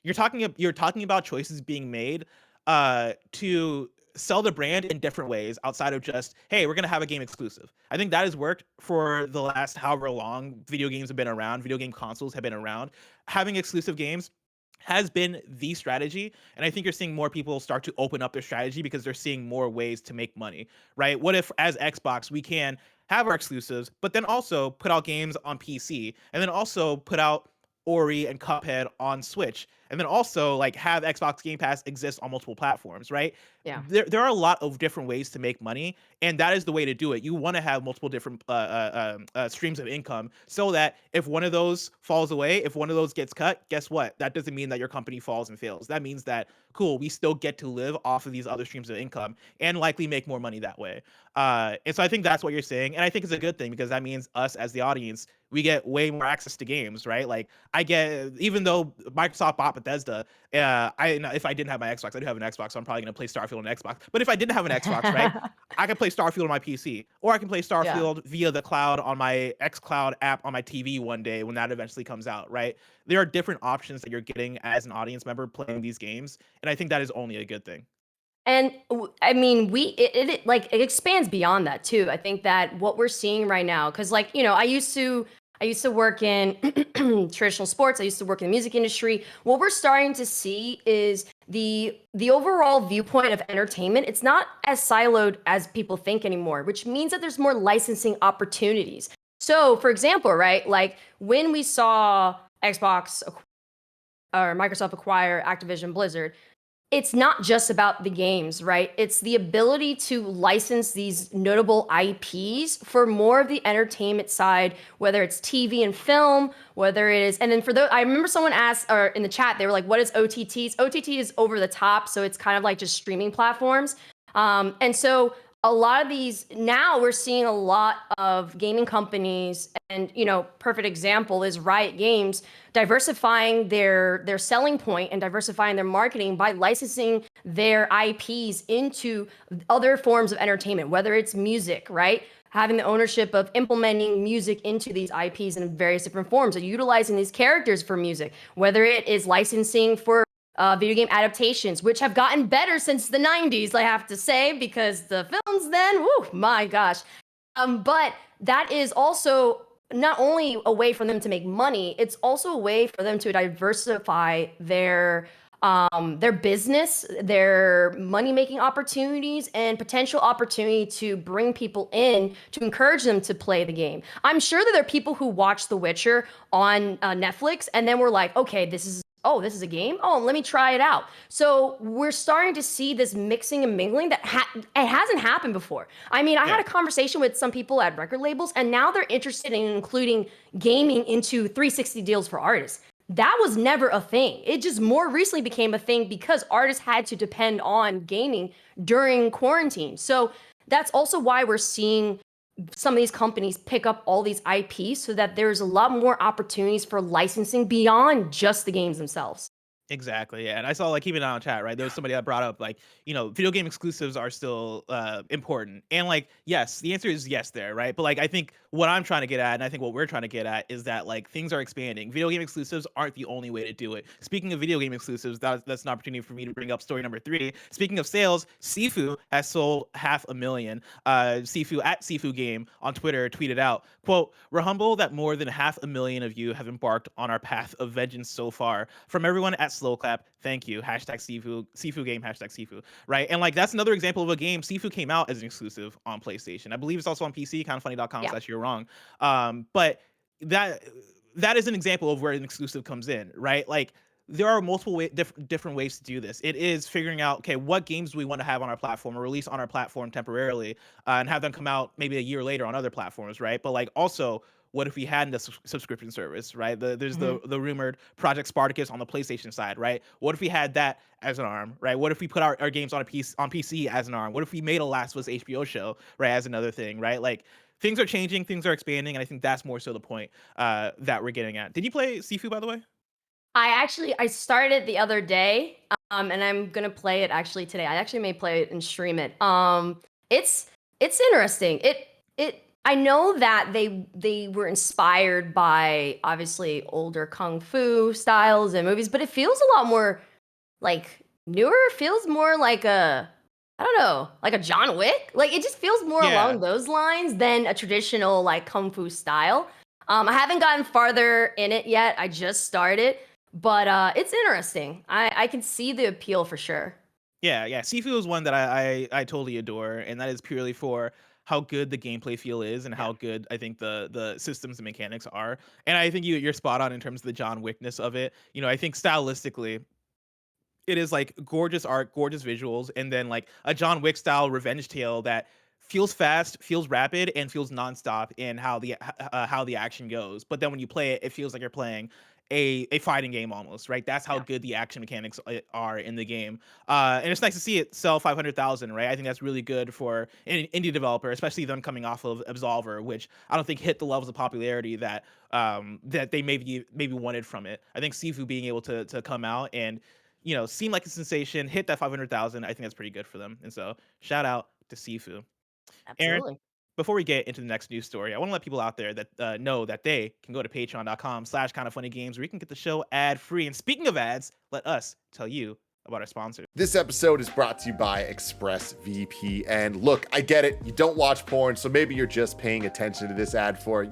You're talking about choices being made to sell the brand in different ways outside of just, hey, we're gonna have a game exclusive. I think that has worked for the last however long video games have been around, video game consoles have been around. Having exclusive games has been the strategy, and I think you're seeing more people start to open up their strategy because they're seeing more ways to make money, right? What if as Xbox we can have our exclusives but then also put out games on PC and then also put out Ori and Cuphead on Switch, and then also like have Xbox Game Pass exist on multiple platforms, right?
Yeah.
There are a lot of different ways to make money, and that is the way to do it. You want to have multiple different streams of income, so that if one of those falls away, if one of those gets cut, guess what? That doesn't mean that your company falls and fails. That means that cool, we still get to live off of these other streams of income and likely make more money that way. And so I think that's what you're saying, and I think it's a good thing because that means us as the audience, we get way more access to games, right? Like I get, even though Microsoft bought Bethesda, if I didn't have my Xbox, I do have an Xbox, so I'm probably gonna play Starfield on Xbox. But if I didn't have an Xbox, right, I can play Starfield on my PC, or I can play
Yeah.
Starfield via the cloud on my xCloud app on my TV one day when that eventually comes out, right? There are different options that you're getting as an audience member playing these games, and I think that is only a good thing.
And I mean, like it expands beyond that too. I think that what we're seeing right now, because like I used to work in traditional sports. I used to work in the music industry. What we're starting to see is the overall viewpoint of entertainment. It's not as siloed as people think anymore, which means that there's more licensing opportunities. So, for example, right, like when we saw or Microsoft acquire Activision Blizzard, it's not just about the games, right? It's the ability to license these notable IPs for more of the entertainment side, whether it's TV and film, whether it is, and then for those, I remember someone asked, or in the chat, they were like, what is OTTs? OTT is over the top, so it's kind of like just streaming platforms. And so a lot of these, now we're seeing a lot of gaming companies, and perfect example is Riot Games diversifying their selling point and diversifying their marketing by licensing their IPs into other forms of entertainment, whether it's music, right? Having the ownership of implementing music into these IPs in various different forms and utilizing these characters for music, whether it is licensing for video game adaptations, which have gotten better since the 90s, I have to say, because the films then, whoo, my gosh. But that is also not only a way for them to make money, it's also a way for them to diversify their business, their money-making opportunities, and potential opportunity to bring people in to encourage them to play the game. I'm sure that there are people who watch The Witcher on Netflix and then we're like, okay, this is a game? Oh, let me try it out. So we're starting to see this mixing and mingling that it hasn't happened before. I mean, I had a conversation with some people at record labels, and now they're interested in including gaming into 360 deals for artists. That was never a thing. It just more recently became a thing because artists had to depend on gaming during quarantine. So that's also why we're seeing some of these companies pick up all these IPs so that there's a lot more opportunities for licensing beyond just the games themselves.
Exactly, yeah, and I saw, like, keeping an eye on chat, right? There was somebody that brought up, like, video game exclusives are still important, and like, yes, the answer is yes there, right? But like, I think what I'm trying to get at, and I think what we're trying to get at, is that like things are expanding. Video game exclusives aren't the only way to do it. Speaking of video game exclusives, that's an opportunity for me to bring up story number 3. Speaking of sales, SIFU has sold 500,000. SIFU at SIFU Game on Twitter tweeted out, "Quote: We're humble that more than 500,000 of you have embarked on our path of vengeance so far. From everyone at Slow Clap, thank you. Hashtag Sifu game, hashtag Sifu." Right? And like, that's another example of a game. Sifu came out as an exclusive on PlayStation. I believe it's also on PC, kindafunny.com
Yeah.
slash you're wrong. But that that is an example of where an exclusive comes in, right? Like, there are multiple different ways to do this. It is figuring out, okay, what games do we want to have on our platform or release on our platform temporarily, and have them come out maybe a year later on other platforms, right? But like, also, what if we had a subscription service, right? There's
Mhm.
the rumored Project Spartacus on the PlayStation side, right? What if we had that as an arm, right? What if we put our games on PC as an arm? What if we made a Last of Us HBO show, right, as another thing, right? Like, things are changing, things are expanding, and I think that's more so the point that we're getting at. Did you play Sifu, by the way?
I started the other day, and I'm gonna play it actually today. I actually may play it and stream it. It's it's interesting. It I know that they were inspired by obviously older kung fu styles and movies, but it feels a lot more like newer. It feels more like a I don't know, like a John Wick. Like it just feels more
Yeah.
along those lines than a traditional like kung fu style. I haven't gotten farther in it yet. I just started, but it's interesting. I can see the appeal for sure.
Yeah, SIFU is one that I totally adore, and that is purely for how good the gameplay feel is and
Yeah.
how good I think the systems and mechanics are. And I think you're spot on in terms of the John Wickness of it. You know, I think stylistically it is like gorgeous art, gorgeous visuals, and then like a John Wick style revenge tale that feels fast, feels rapid, and feels nonstop in how the action goes. But then when you play it, it feels like you're playing a fighting game almost, right? That's how
Yeah.
good the action mechanics are in the game. And it's nice to see it sell 500,000, right? I think that's really good for an indie developer, especially them coming off of Absolver, which I don't think hit the levels of popularity that they maybe wanted from it. I think Sifu being able to come out and seem like a sensation, hit that 500,000. I think that's pretty good for them. And so, shout out to Sifu. Aaron,
Absolutely.
before we get into the next news story, I want to let people out there that know that they can go to patreon.com/kindafunnygames where you can get the show ad free. And speaking of ads, let us tell you about our sponsors.
This episode is brought to you by ExpressVPN. Look, I get it. You don't watch porn, so maybe you're just paying attention to this ad for,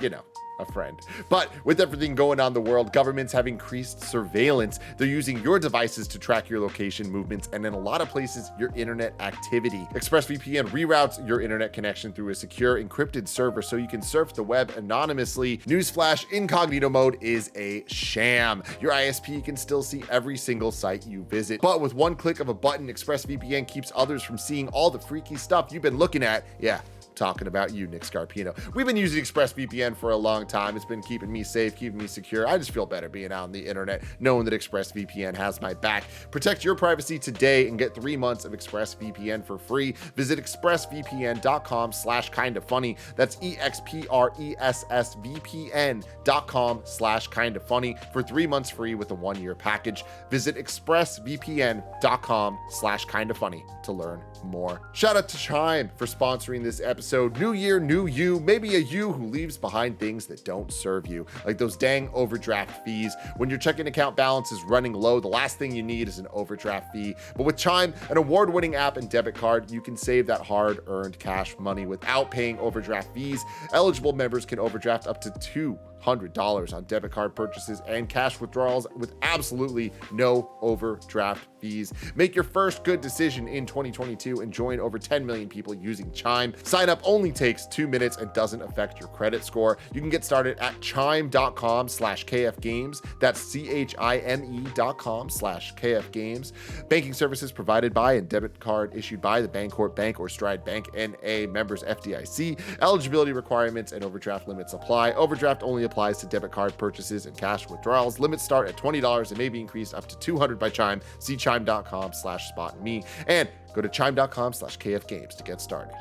a friend. But with everything going on in the world, governments have increased surveillance. They're using your devices to track your location movements and in a lot of places, your internet activity. ExpressVPN reroutes your internet connection through a secure encrypted server so you can surf the web anonymously. Newsflash, incognito mode is a sham. Your ISP can still see every single site you visit. But with one click of a button, ExpressVPN keeps others from seeing all the freaky stuff you've been looking at. Yeah, talking about you, Nick Scarpino. We've been using ExpressVPN for a long time. It's been keeping me safe, keeping me secure. I just feel better being out on the internet, knowing that ExpressVPN has my back. Protect your privacy today and get 3 months of ExpressVPN for free. Visit expressvpn.com/kindafunny. That's expressvpn.com/kindafunny for 3 months free with a 1-year package. Visit expressvpn.com/kindafunny to learn more. Shout out to Chime for sponsoring this episode. New year, new you, maybe a you who leaves behind things that don't serve you, like those dang overdraft fees. When your checking account balance is running low, the last thing you need is an overdraft fee. But with Chime, an award-winning app and debit card, you can save that hard-earned cash money without paying overdraft fees. Eligible members can overdraft up to $200 on debit card purchases and cash withdrawals with absolutely no overdraft fees. Make your first good decision in 2022 and join over 10 million people using Chime. Sign up only takes 2 minutes and doesn't affect your credit score. You can get started at chime.com/kfgames. That's chime.com/kfgames. Banking services provided by and debit card issued by the Bancorp Bank or Stride Bank N.A. members FDIC. Eligibility requirements and overdraft limits apply. Overdraft only applies to debit card purchases and cash withdrawals. Limits start at $20 and may be increased up to $200 by Chime. See chime.com/spotme and go to chime.com/kfgames to get started.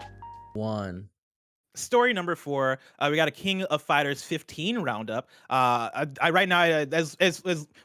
Story number 4, we got a King of Fighters 15 roundup. I right now, as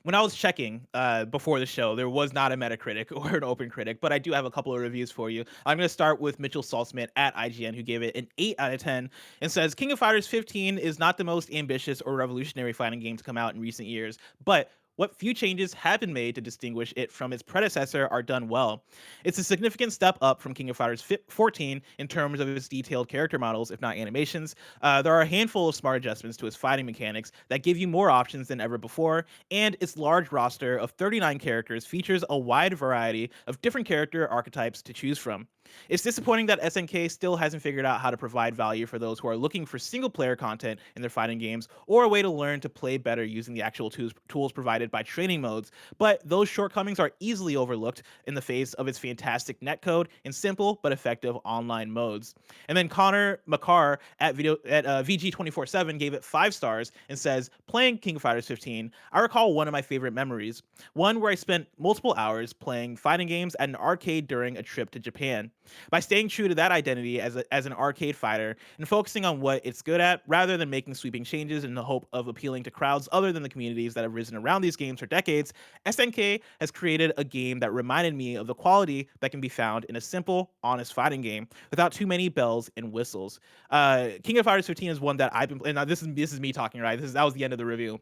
when I was checking before the show, there was not a Metacritic or an Open Critic, but I do have a couple of reviews for you. I'm going to start with Mitchell Saltzman at IGN, who gave it an 8 out of 10 and says, King of Fighters 15 is not the most ambitious or revolutionary fighting game to come out in recent years, but what few changes have been made to distinguish it from its predecessor are done well. It's a significant step up from King of Fighters 14 in terms of its detailed character models, if not animations. There are a handful of smart adjustments to its fighting mechanics that give you more options than ever before, and its large roster of 39 characters features a wide variety of different character archetypes to choose from. It's disappointing that SNK still hasn't figured out how to provide value for those who are looking for single-player content in their fighting games, or a way to learn to play better using the actual tools provided by training modes, but those shortcomings are easily overlooked in the face of its fantastic netcode and simple but effective online modes. And then Connor McCarr at VG247 gave it 5 stars and says, playing King of Fighters 15, I recall one of my favorite memories, one where I spent multiple hours playing fighting games at an arcade during a trip to Japan. by staying true to that identity as an arcade fighter and focusing on what it's good at rather than making sweeping changes in the hope of appealing to crowds other than the communities that have risen around these games for decades. SNK has created a game that reminded me of the quality that can be found in a simple, honest fighting game without too many bells and whistles. King of Fighters 15 is one that I've been, and this is me talking, right? That was the end of the review.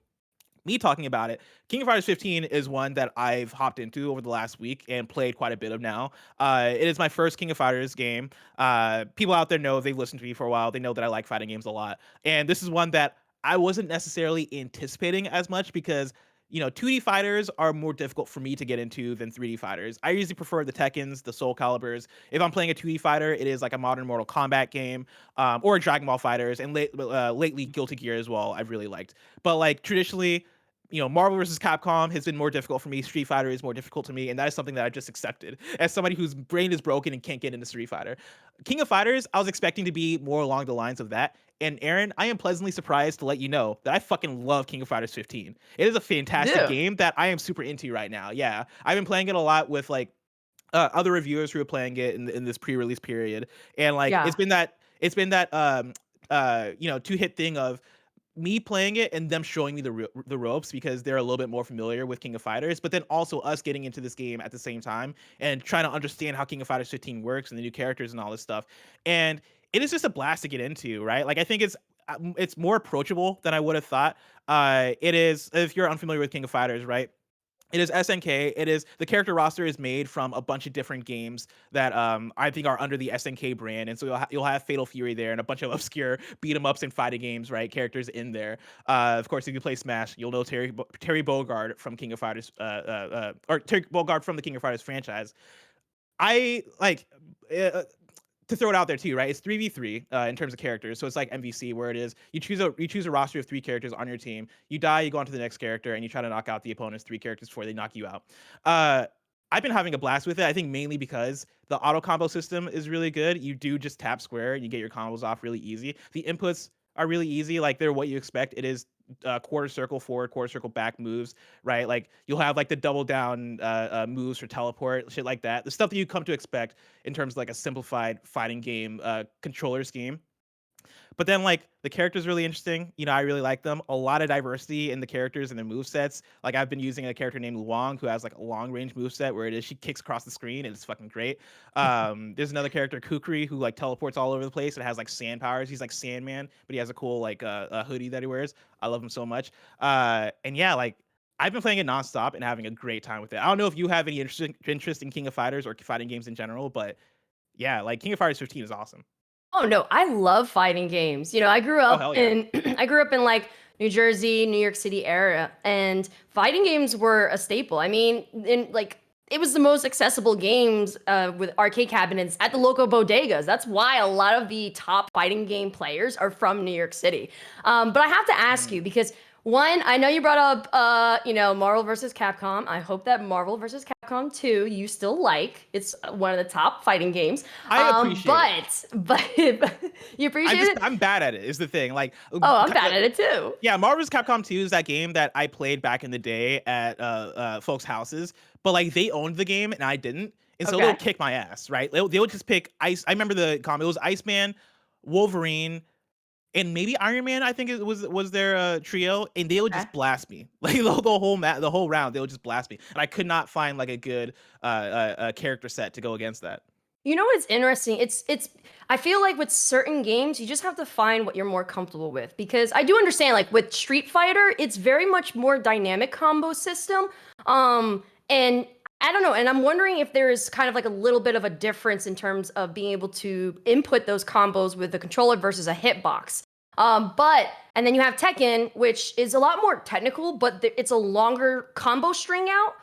Me talking about it. King of Fighters 15 is one that I've hopped into over the last week and played quite a bit of now. It is my first King of Fighters game. People out there know, they've listened to me for a while. They know that I like fighting games a lot. And this is one that I wasn't necessarily anticipating as much because 2D fighters are more difficult for me to get into than 3D fighters. I usually prefer the Tekkens, the Soul Calibers. If I'm playing a 2D fighter, it is like a modern Mortal Kombat game, or a Dragon Ball Fighters, and lately Guilty Gear as well. I've really liked, but like traditionally, Marvel vs. Capcom has been more difficult for me. Street Fighter is more difficult to me, and that is something that I've just accepted as somebody whose brain is broken and can't get into Street Fighter. King of Fighters, I was expecting to be more along the lines of that. And Aaron, I am pleasantly surprised to let you know that I fucking love King of Fighters 15. It is a fantastic game that I am super into right now. Yeah, I've been playing it a lot with like other reviewers who are playing it in this pre-release period, and like
Yeah.
it's been that two-hit thing of me playing it and them showing me the ropes because they're a little bit more familiar with King of Fighters, but then also us getting into this game at the same time and trying to understand how King of Fighters 15 works and the new characters and all this stuff. And it is just a blast to get into, right? Like I think it's more approachable than I would have thought. It is, if you're unfamiliar with King of Fighters, right? It is SNK. It is, the character roster is made from a bunch of different games that I think are under the SNK brand, and so you'll have Fatal Fury there and a bunch of obscure beat 'em ups and fighting games, right? Characters in there. Of course, if you play Smash, you'll know Terry Bogard from King of Fighters, or Terry Bogard from the King of Fighters franchise. I like. To throw it out there too, right? It's 3v3 in terms of characters. So it's like MVC, where it is you choose a roster of 3 characters on your team. You die, you go on to the next character, and you try to knock out the opponent's 3 characters before they knock you out. I've been having a blast with it. I think mainly because the auto combo system is really good. You do just tap square and you get your combos off really easy. The inputs are really easy. Like they're what you expect. It is quarter circle forward, quarter circle back moves, right? Like you'll have like the double down moves for teleport, shit like that. The stuff that you come to expect in terms of like a simplified fighting game controller scheme. But then like the characters are really interesting. I really like them. A lot of diversity in the characters and their move sets. Like I've been using a character named Luong who has like a long range move set where it is she kicks across the screen and it's fucking great. There's another character, Kukri, who like teleports all over the place and has like sand powers. He's like Sandman, but he has a cool like a hoodie that he wears. I love him so much. And yeah, like I've been playing it nonstop and having a great time with it. I don't know if you have any interest in King of Fighters or fighting games in general, but yeah, like King of Fighters 15 is awesome.
Oh no, I love fighting games. I grew
Oh
up
hell yeah.
in I grew up in like New Jersey, New York City area, and fighting games were a staple. I mean, it was the most accessible games with arcade cabinets at the local bodegas. That's why a lot of the top fighting game players are from New York City. But I have to ask you because one, I know you brought up Marvel vs. Capcom. I hope that Marvel vs. Capcom 2 you still like. It's one of the top fighting games.
I appreciate
it. But you appreciate it?
I'm bad at it is the thing. Like
Oh, I'm bad at it too.
Yeah, Marvel vs. Capcom 2 is that game that I played back in the day at folks' houses, but like they owned the game and I didn't. And so
Okay.
they'll kick my ass, right? They would just pick Ice. I remember the combo. It was Iceman, Wolverine, and maybe Iron Man. I think it was their trio, and they would just
Okay.
blast me like the whole round. They would just blast me, and I could not find like a good character set to go against that.
You know what's interesting? It's I feel like with certain games, you just have to find what you're more comfortable with. Because I do understand, like with Street Fighter, it's very much more dynamic combo system. And I don't know, and I'm wondering if there is kind of like a little bit of a difference in terms of being able to input those combos with the controller versus a hitbox. And then you have Tekken, which is a lot more technical, but it's a longer combo string out.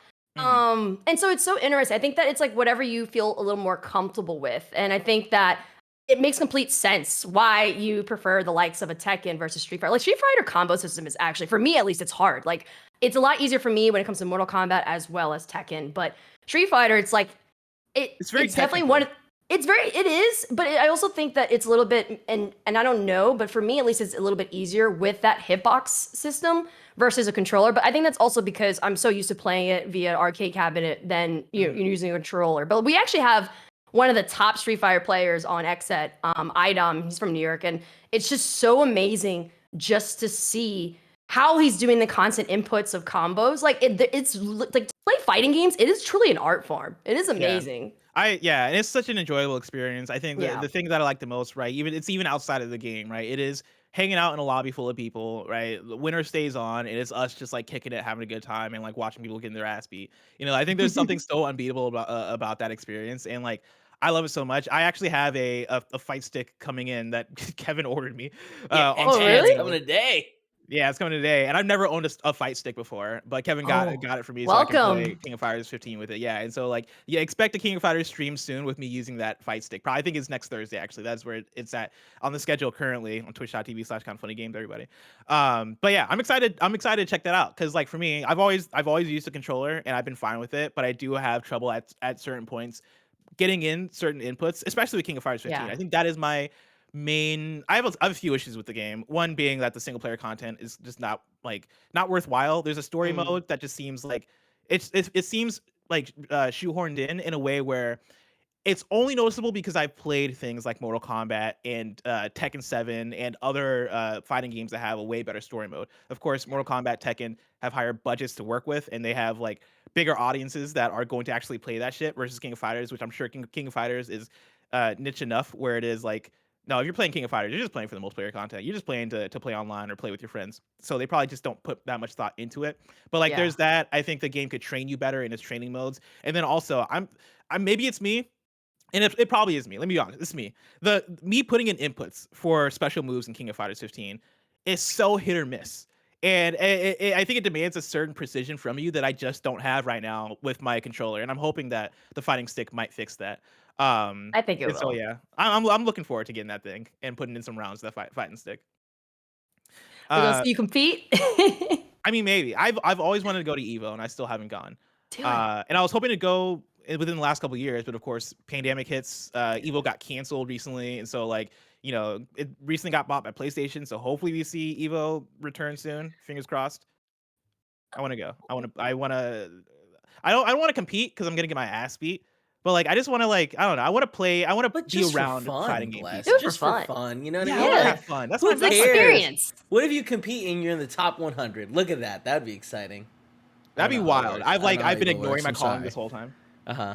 And so it's so interesting. I think that it's like whatever you feel a little more comfortable with. And I think that it makes complete sense why you prefer the likes of a Tekken versus Street Fighter. Like Street Fighter combo system is actually, for me at least, it's hard. Like it's a lot easier for me when it comes to Mortal Kombat as well as Tekken. But Street Fighter, it's like
It's very
definitely
technical.
it is, but I also think that it's a little bit, and I don't know, but for me at least, it's a little bit easier with that hitbox system versus a controller. But I think that's also because I'm so used to playing it via arcade cabinet than you're using a controller. But we actually have one of the top Street Fighter players on XSET, Idom. He's from New York, and it's just so amazing just to see how he's doing the constant inputs of combos. Like it's like to play fighting games. It is truly an art form. It is amazing.
Yeah, and it's such an enjoyable experience. I think
Yeah.
the thing that I like the most, right? Even outside of the game, right? It is hanging out in a lobby full of people, right? The winner stays on, and it's us just like kicking it, having a good time, and like watching people getting their ass beat. I think there's something so unbeatable about that experience, and like I love it so much. I actually have a fight stick coming in that Kevin ordered me.
Yeah,
On
Oh, really?
it's coming today.
Yeah, it's coming today, and I've never owned a fight stick before, but Kevin got
Oh,
it for me so I can play
welcome.
King of Fighters 15 with it. Yeah, and so like, yeah, expect a King of Fighters stream soon with me using that fight stick. Probably I think it's next Thursday actually. That's where it's at on the schedule currently on twitch.tv/kindafunnygames, everybody. But yeah, I'm excited. I'm excited to check that out because like for me, I've always used a controller and I've been fine with it, but I do have trouble at certain points getting in certain inputs, especially with King of Fighters 15.
Yeah.
I think that is my main. I have a few issues with the game. One being that the single player content is just not worthwhile. There's a story mode that just seems like it seems like shoehorned in a way where it's only noticeable because I've played things like Mortal Kombat and Tekken 7 and other fighting games that have a way better story mode. Of course, Mortal Kombat, Tekken have higher budgets to work with, and they have like bigger audiences that are going to actually play that shit versus King of Fighters, which I'm sure King of Fighters is niche enough where it is like, no, if you're playing King of Fighters, you're just playing for the multiplayer content. You're just playing to play online or play with your friends. So they probably just don't put that much thought into it. But like,
Yeah.
there's that. I think the game could train you better in its training modes. And then also, I'm maybe it's me, and it probably is me. Let me be honest. It's me. Me putting in inputs for special moves in King of Fighters 15 is so hit or miss. And I think it demands a certain precision from you that I just don't have right now with my controller. And I'm hoping that the fighting stick might fix that.
I think it
And so
will.
yeah, I'm looking forward to getting that thing and putting in some rounds with that fighting stick.
We're gonna
Uh,
see you compete.
I mean, maybe I've always wanted to go to Evo, and I still haven't gone.
Do it.
And I was hoping to go within the last couple of years, but of course, pandemic hits. Evo got canceled recently, and so like it recently got bought by PlayStation. So hopefully we see Evo return soon. Fingers crossed. I want to go. I want to. I don't want to compete because I'm gonna get my ass beat. But like, I just want to like, I don't know. I want to play. I want to
But
be
just
around
for fun,
fighting game
Bless.
people.
Do it
Just
for
for
fun.
fun. You know what
Yeah,
I
I
mean?
want to
Yeah.
have fun. That's
Who
my
It's an
cares?
experience.
What if you compete and you're in the top 100? Look at that. That'd be exciting.
That'd be
I don't know how it
wild.
works.
I've
I don't know
I've
how
been
Evo
ignoring
works.
my
I'm
calling
sorry.
this whole time.
Uh huh.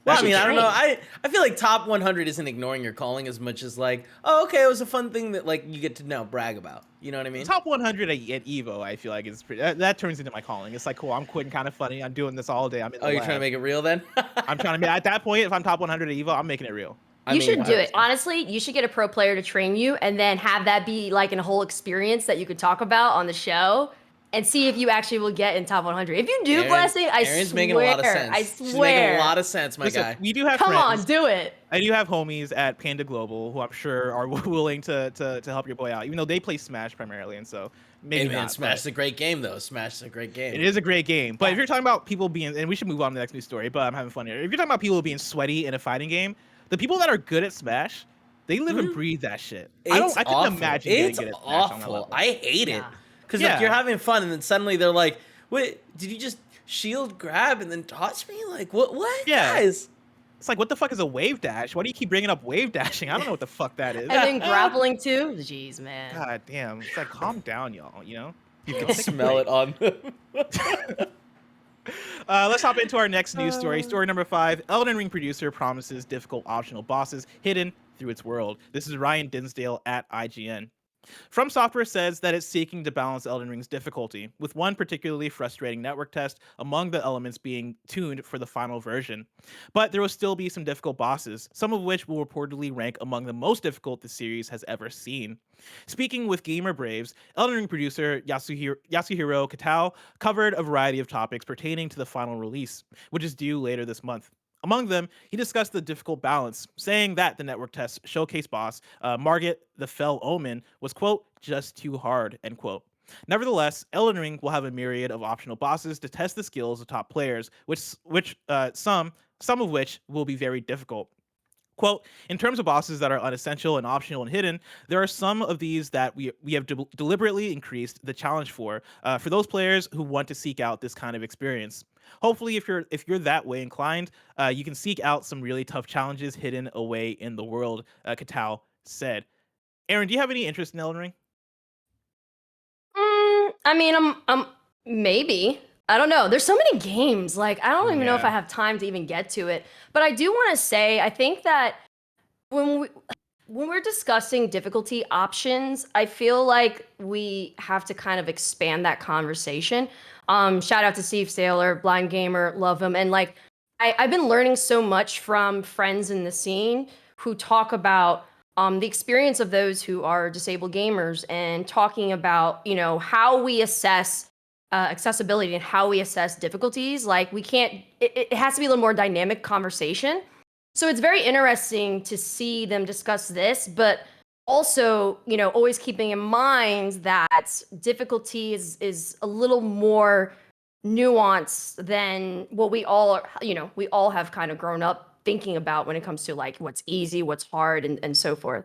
Well,
That's
I mean, I don't know.
great.
I feel like top 100 isn't ignoring your calling as much as like, oh, okay, it was a fun thing that like you get to now brag about. You know what I mean?
Top 100 at Evo, I feel like is pretty. That turns into my calling. It's like, cool. I'm quitting Kind of Funny. I'm doing this all day. I'm in the
Oh, you're
lab.
trying to make it real then?
I'm trying to make at that point. If I'm top 100 at Evo, I'm making it real.
You should do it.
100%.
Honestly, you should get a pro player to train you and then have that be like a whole experience that you could talk about on the show and see if you actually will get in top 100. If you do,
Aaron-
Blessing, I
Aaron's
swear.
making a lot of sense.
I
She's making
swear.
a lot of sense, my
Listen,
guy.
we do have
Come on,
friends.
do it.
I do have homies at Panda Global who I'm sure are willing to help your boy out, even though they play Smash primarily, and so maybe
Hey man,
not.
Smash
but
is a great game though. Smash is a great game.
It is a great game. But if you're talking about people being, and we should move on to the next news story, but I'm having fun here. If you're talking about people being sweaty in a fighting game, the people that are good at Smash, they live and breathe that shit. I
It's
couldn't
awful.
imagine getting
It's
good at Smash on that
awful.
level.
I hate it
Yeah.
because
Yeah.
like you're having fun and then suddenly they're like, "Wait, did you just shield grab and then toss me? Like what? What,
Yeah.
guys?"
It's like, what the fuck is a wave dash? Why do you keep bringing up wave dashing? I don't know what the fuck that is.
And then grappling too. Jeez, man.
God damn. It's like, calm down, y'all, you know?
You
Take
can
a
smell
break.
it on them.
Let's hop into our next news story. Story number 5. Elden Ring producer promises difficult optional bosses hidden through its world. This is Ryan Dinsdale at IGN. From Software says that it's seeking to balance Elden Ring's difficulty, with one particularly frustrating network test among the elements being tuned for the final version. But there will still be some difficult bosses, some of which will reportedly rank among the most difficult the series has ever seen. Speaking with Gamer Braves, Elden Ring producer Yasuhiro Katao covered a variety of topics pertaining to the final release, which is due later this month. Among them, he discussed the difficult balance, saying that the network test showcase boss, Margit the Fell Omen, was, quote, just too hard, end quote. Nevertheless, Elden Ring will have a myriad of optional bosses to test the skills of top players, some of which will be very difficult. Quote, in terms of bosses that are unessential and optional and hidden, there are some of these that we have deliberately increased the challenge for those players who want to seek out this kind of experience. hopefully if you're that way inclined, you can seek out some really tough challenges hidden away in the world. Katao said. Aaron, do you have any interest in Elden Ring?
I mean, I'm maybe. I don't know. There's so many games. Like, I don't even know if I
Yeah.
have time to even get to it. But I do want to say, I think that when we when we're discussing difficulty options, I feel like we have to kind of expand that conversation. Shout out to Steve Saylor, Blind Gamer, love him. And like, I've been learning so much from friends in the scene who talk about the experience of those who are disabled gamers and talking about, how we assess accessibility and how we assess difficulties. Like, we can't, it has to be a little more dynamic conversation. So it's very interesting to see them discuss this, but also, always keeping in mind that difficulty is a little more nuanced than what we all are, we all have kind of grown up thinking about when it comes to like what's easy, what's hard, and so forth.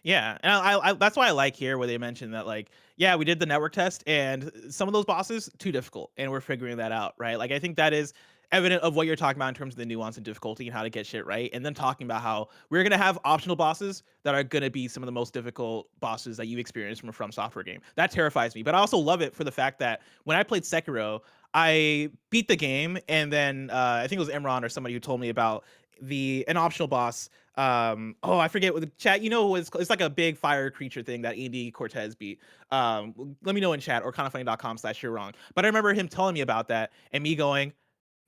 Yeah, and that's why I like here where they mentioned that, like, yeah, we did the network test and some of those bosses too difficult, and we're figuring that out, right? Like, I think that is evident of what you're talking about in terms of the nuance and difficulty and how to get shit right, and then talking about how we're gonna have optional bosses that are gonna be some of the most difficult bosses that you experience from a From Software game. That terrifies me, but I also love it for the fact that when I played Sekiro, I beat the game, and then I think it was Imran or somebody who told me about an optional boss. Oh, I forget what the chat. It's like a big fire creature thing that Andy Cortez beat. Let me know in chat or kindafunny.com/you're wrong. But I remember him telling me about that and me going,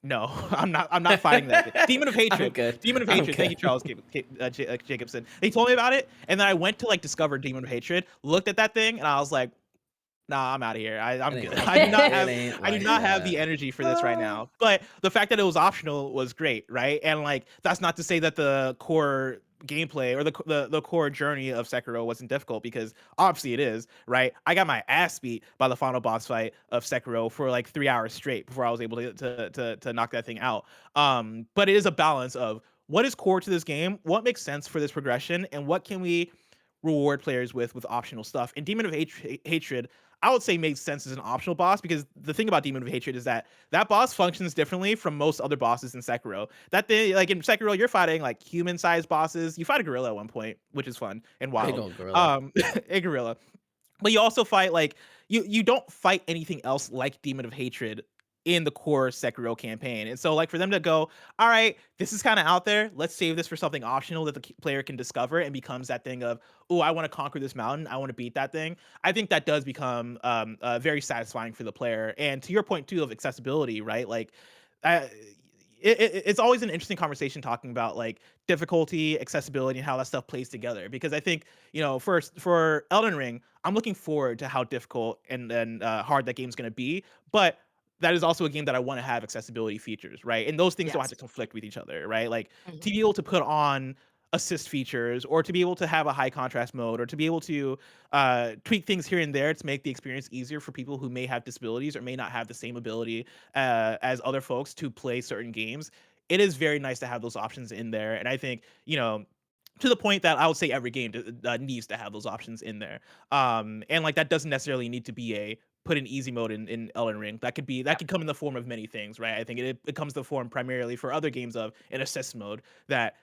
no, I'm not fighting that. Demon of
I'm
Hatred.
good.
Demon of
I'm
Hatred. Thank you,
good.
Charles Jacobson. He told me about it, and then I went to like discover Demon of Hatred, looked at that thing, and I was like, nah, I'm out of here. I'm
It ain't
good.
like
I do not
that.
have
It ain't
I do
like
not have
that.
the energy for this right now. But the fact that it was optional was great, right? And like that's not to say that the core gameplay or the core journey of Sekiro wasn't difficult, because obviously it is, right? I got my ass beat by the final boss fight of Sekiro for like 3 hours straight before I was able to knock that thing out. But it is a balance of what is core to this game, what makes sense for this progression, and what can we reward players with optional stuff. And Demon of Hatred, I would say, makes sense as an optional boss, because the thing about Demon of Hatred is that that boss functions differently from most other bosses in Sekiro. That thing, like in Sekiro, you're fighting like human-sized bosses. You fight a gorilla at one point, which is fun and
Big
wild.
old gorilla.
A gorilla. But you also fight like you don't fight anything else like Demon of Hatred in the core Sekiro campaign. And so like for them to go, all right, this is kind of out there. Let's save this for something optional that the player can discover and becomes that thing of, oh, I want to conquer this mountain. I want to beat that thing. I think that does become very satisfying for the player. And to your point too of accessibility, right? Like uh, it's always an interesting conversation talking about like difficulty, accessibility, and how that stuff plays together. Because I think, first for Elden Ring, I'm looking forward to how difficult and hard that game's going to be. But that is also a game that I want to have accessibility features, right? And those things don't have
Yes.
to conflict with each other, right? Like
Mhm.
to be able to put on assist features, or to be able to have a high contrast mode, or to be able to tweak things here and there to make the experience easier for people who may have disabilities or may not have the same ability as other folks to play certain games. It is very nice to have those options in there. And I think, to the point that I would say every game needs to have those options in there. And like that doesn't necessarily need to be a put an easy mode in Elden Ring. That could come in the form of many things, right? I think it comes to the form primarily for other games of an assist mode that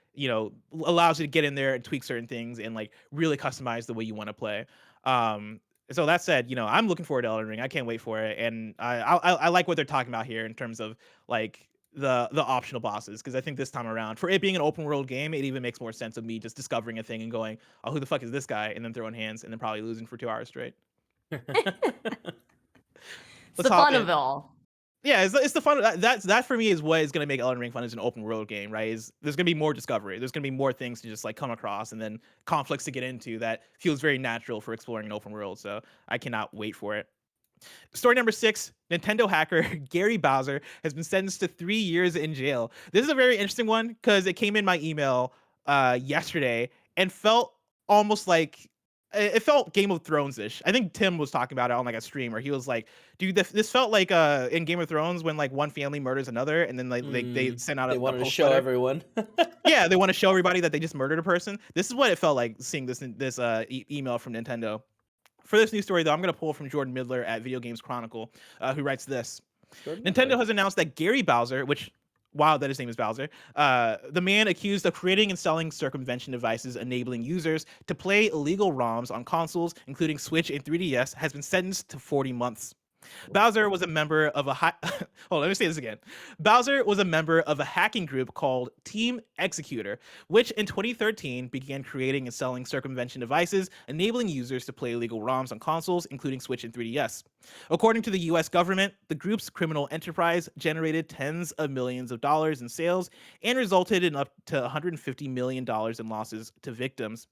allows you to get in there and tweak certain things and like really customize the way you want to play. So that said, I'm looking forward to Elden Ring. I can't wait for it, and I like what they're talking about here in terms of like the optional bosses, because I think this time around, for it being an open world game, it even makes more sense of me just discovering a thing and going, oh, who the fuck is this guy, and then throwing hands and then probably losing for 2 hours straight.
It's
Let's
the
hop
fun of
in.
it all.
Yeah, it's the fun. That for me is what is going to make Elden Ring fun as an open world game, right? Is there's going to be more discovery. There's going to be more things to just like come across, and then conflicts to get into that feels very natural for exploring an open world. So I cannot wait for it. Story number 6, Nintendo hacker Gary Bowser has been sentenced to 3 years in jail. This is a very interesting one because it came in my email yesterday and felt almost like it felt Game of Thrones-ish. I think Tim was talking about it on like a stream where he was like, dude, this felt like in Game of Thrones when like one family murders another and then like they send out
They
a
wanted to
post
show
letter.
everyone.
Yeah, they want to show everybody that they just murdered a person. This is what it felt like seeing this email from Nintendo. For this news story, though, I'm going to pull from Jordan Middler at Video Games Chronicle, who writes this. Nintendo has announced that Gary Bowser, which, wow, that his name is Bowser, the man accused of creating and selling circumvention devices enabling users to play illegal ROMs on consoles, including Switch and 3DS, has been sentenced to 40 months. Bowser was a member of a hold on, let me say this again. Bowser was a member of a hacking group called Team Executor, which in 2013 began creating and selling circumvention devices, enabling users to play illegal ROMs on consoles, including Switch and 3DS. According to the US government, the group's criminal enterprise generated tens of millions of dollars in sales and resulted in up to $150 million in losses to victims.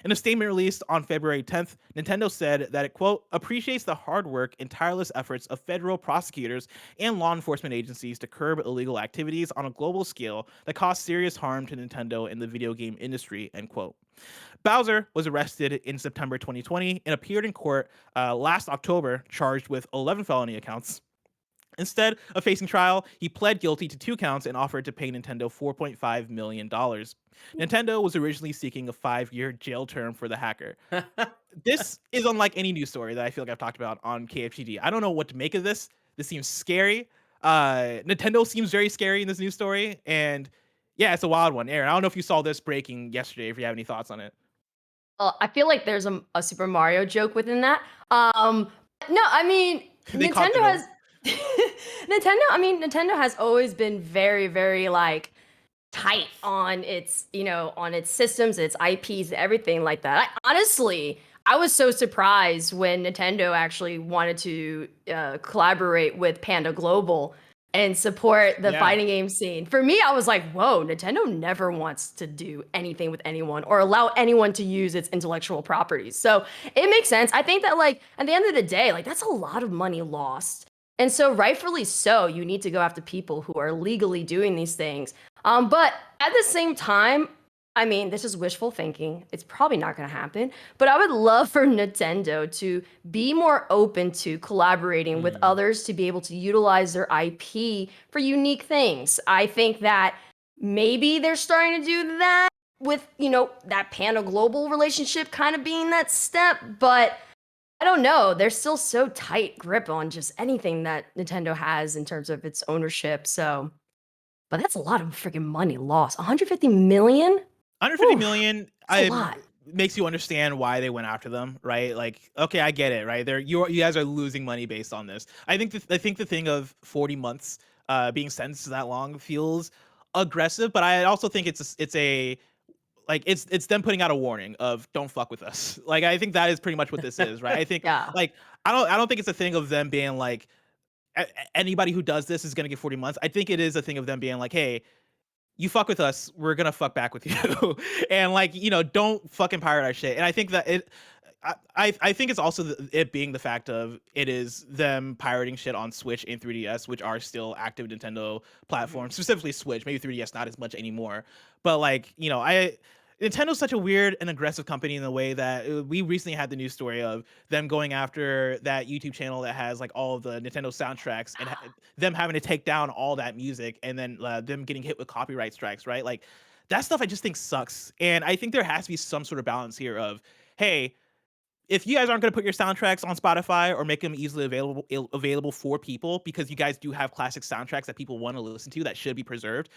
In a statement released on February 10th, Nintendo said that it, quote, appreciates the hard work and tireless efforts of federal prosecutors and law enforcement agencies to curb illegal activities on a global scale that cause serious harm to Nintendo and the video game industry, end quote. Bowser was arrested in September 2020 and appeared in court last October, charged with 11 felony accounts. Instead of facing trial, he pled guilty to 2 counts and offered to pay Nintendo $4.5 million. Nintendo was originally seeking a 5-year jail term for the hacker. This is unlike any news story that I feel like I've talked about on KFGD. I don't know what to make of this. This seems scary. Nintendo seems very scary in this news story. And yeah, it's a wild one. Aaron, I don't know if you saw this breaking yesterday, if you have any thoughts on it.
I feel like there's a Super Mario joke within that. No, I mean,
They caught
Nintendo
the
has Nintendo has always been very, very like tight on its, on its systems, its IPs, everything like that. I was so surprised when Nintendo actually wanted to collaborate with Panda Global and support the fighting game scene. For me, I was like, whoa, Nintendo never wants to do anything with anyone or allow anyone to use its intellectual properties. So it makes sense. I think that like at the end of the day, like that's a lot of money lost. And so rightfully so, you need to go after people who are legally doing these things. But at the same time, I mean, this is wishful thinking. It's probably not going to happen. But I would love for Nintendo to be more open to collaborating with others to be able to utilize their IP for unique things. I think that maybe they're starting to do that with, that Panda Global relationship kind of being that step. But I don't know. There's still so tight grip on just anything that Nintendo has in terms of its ownership. So, but that's a lot of freaking money lost. 150 million?
150 million
That's a lot.
makes you understand why they went after them, right? Like, okay, I get it, right? You guys are losing money based on this. I think the thing of 40 months being sentenced to that long feels aggressive, but I also think it's them putting out a warning of don't fuck with us. Like, I think that is pretty much what this is, right? I think
Yeah.
like I don't think it's a thing of them being like anybody who does this is gonna get 40 months. I think it is a thing of them being like, hey, you fuck with us, we're gonna fuck back with you. And like, don't fucking pirate our shit. And I think that I think it's also it being the fact of it is them pirating shit on Switch and 3DS, which are still active Nintendo platforms, specifically Switch, maybe 3DS not as much anymore. But like, Nintendo's such a weird and aggressive company in the way that we recently had the news story of them going after that YouTube channel that has like all of the Nintendo soundtracks and them having to take down all that music and then them getting hit with copyright strikes, right? Like that stuff I just think sucks. And I think there has to be some sort of balance here of, hey, if you guys aren't going to put your soundtracks on Spotify or make them easily available for people because you guys do have classic soundtracks that people want to listen to that should be preserved,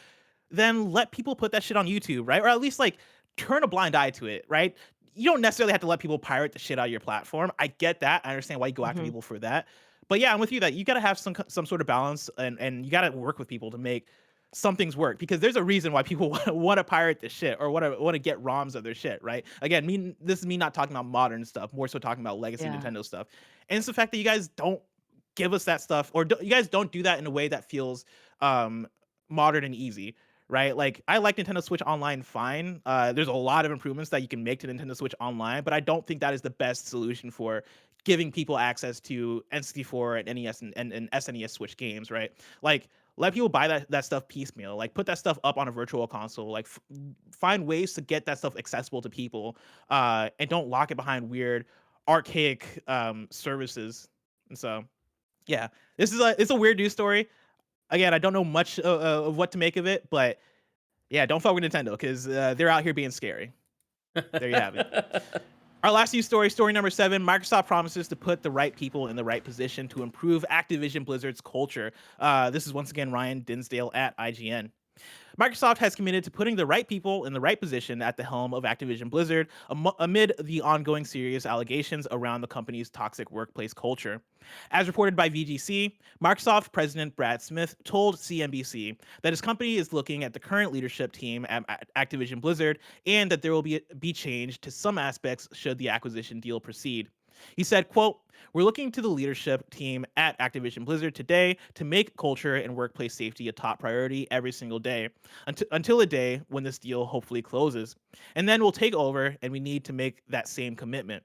then let people put that shit on YouTube, right? Or at least like turn a blind eye to it, right? You don't necessarily have to let people pirate the shit out of your platform. I get that. I understand why you go after people for that. But yeah, I'm with you that you got to have some sort of balance and you got to work with people to make some things work, because there's a reason why people want to pirate the shit or want to get ROMs of their shit, right? Again, this is me not talking about modern stuff, more so talking about legacy Nintendo stuff. And it's the fact that you guys don't give us that stuff, or you guys don't do that in a way that feels modern and easy, right? Like, I like Nintendo Switch Online fine. There's a lot of improvements that you can make to Nintendo Switch Online, but I don't think that is the best solution for giving people access to N64 and NES and SNES Switch games, right? Like, let people buy that stuff piecemeal. Like, put that stuff up on a virtual console. Like, find ways to get that stuff accessible to people, and don't lock it behind weird, archaic services. And so, yeah, it's a weird news story. Again, I don't know much of what to make of it, but yeah, don't fuck with Nintendo because they're out here being scary. There you have it. Our last news story, story number 7, Microsoft promises to put the right people in the right position to improve Activision Blizzard's culture. This is once again Ryan Dinsdale at IGN. Microsoft has committed to putting the right people in the right position at the helm of Activision Blizzard amid the ongoing serious allegations around the company's toxic workplace culture. As reported by VGC, Microsoft President Brad Smith told CNBC that his company is looking at the current leadership team at Activision Blizzard and that there will be change to some aspects should the acquisition deal proceed. He said, quote, "We're looking to the leadership team at Activision Blizzard today to make culture and workplace safety a top priority every single day until the day when this deal hopefully closes. And then we'll take over and we need to make that same commitment.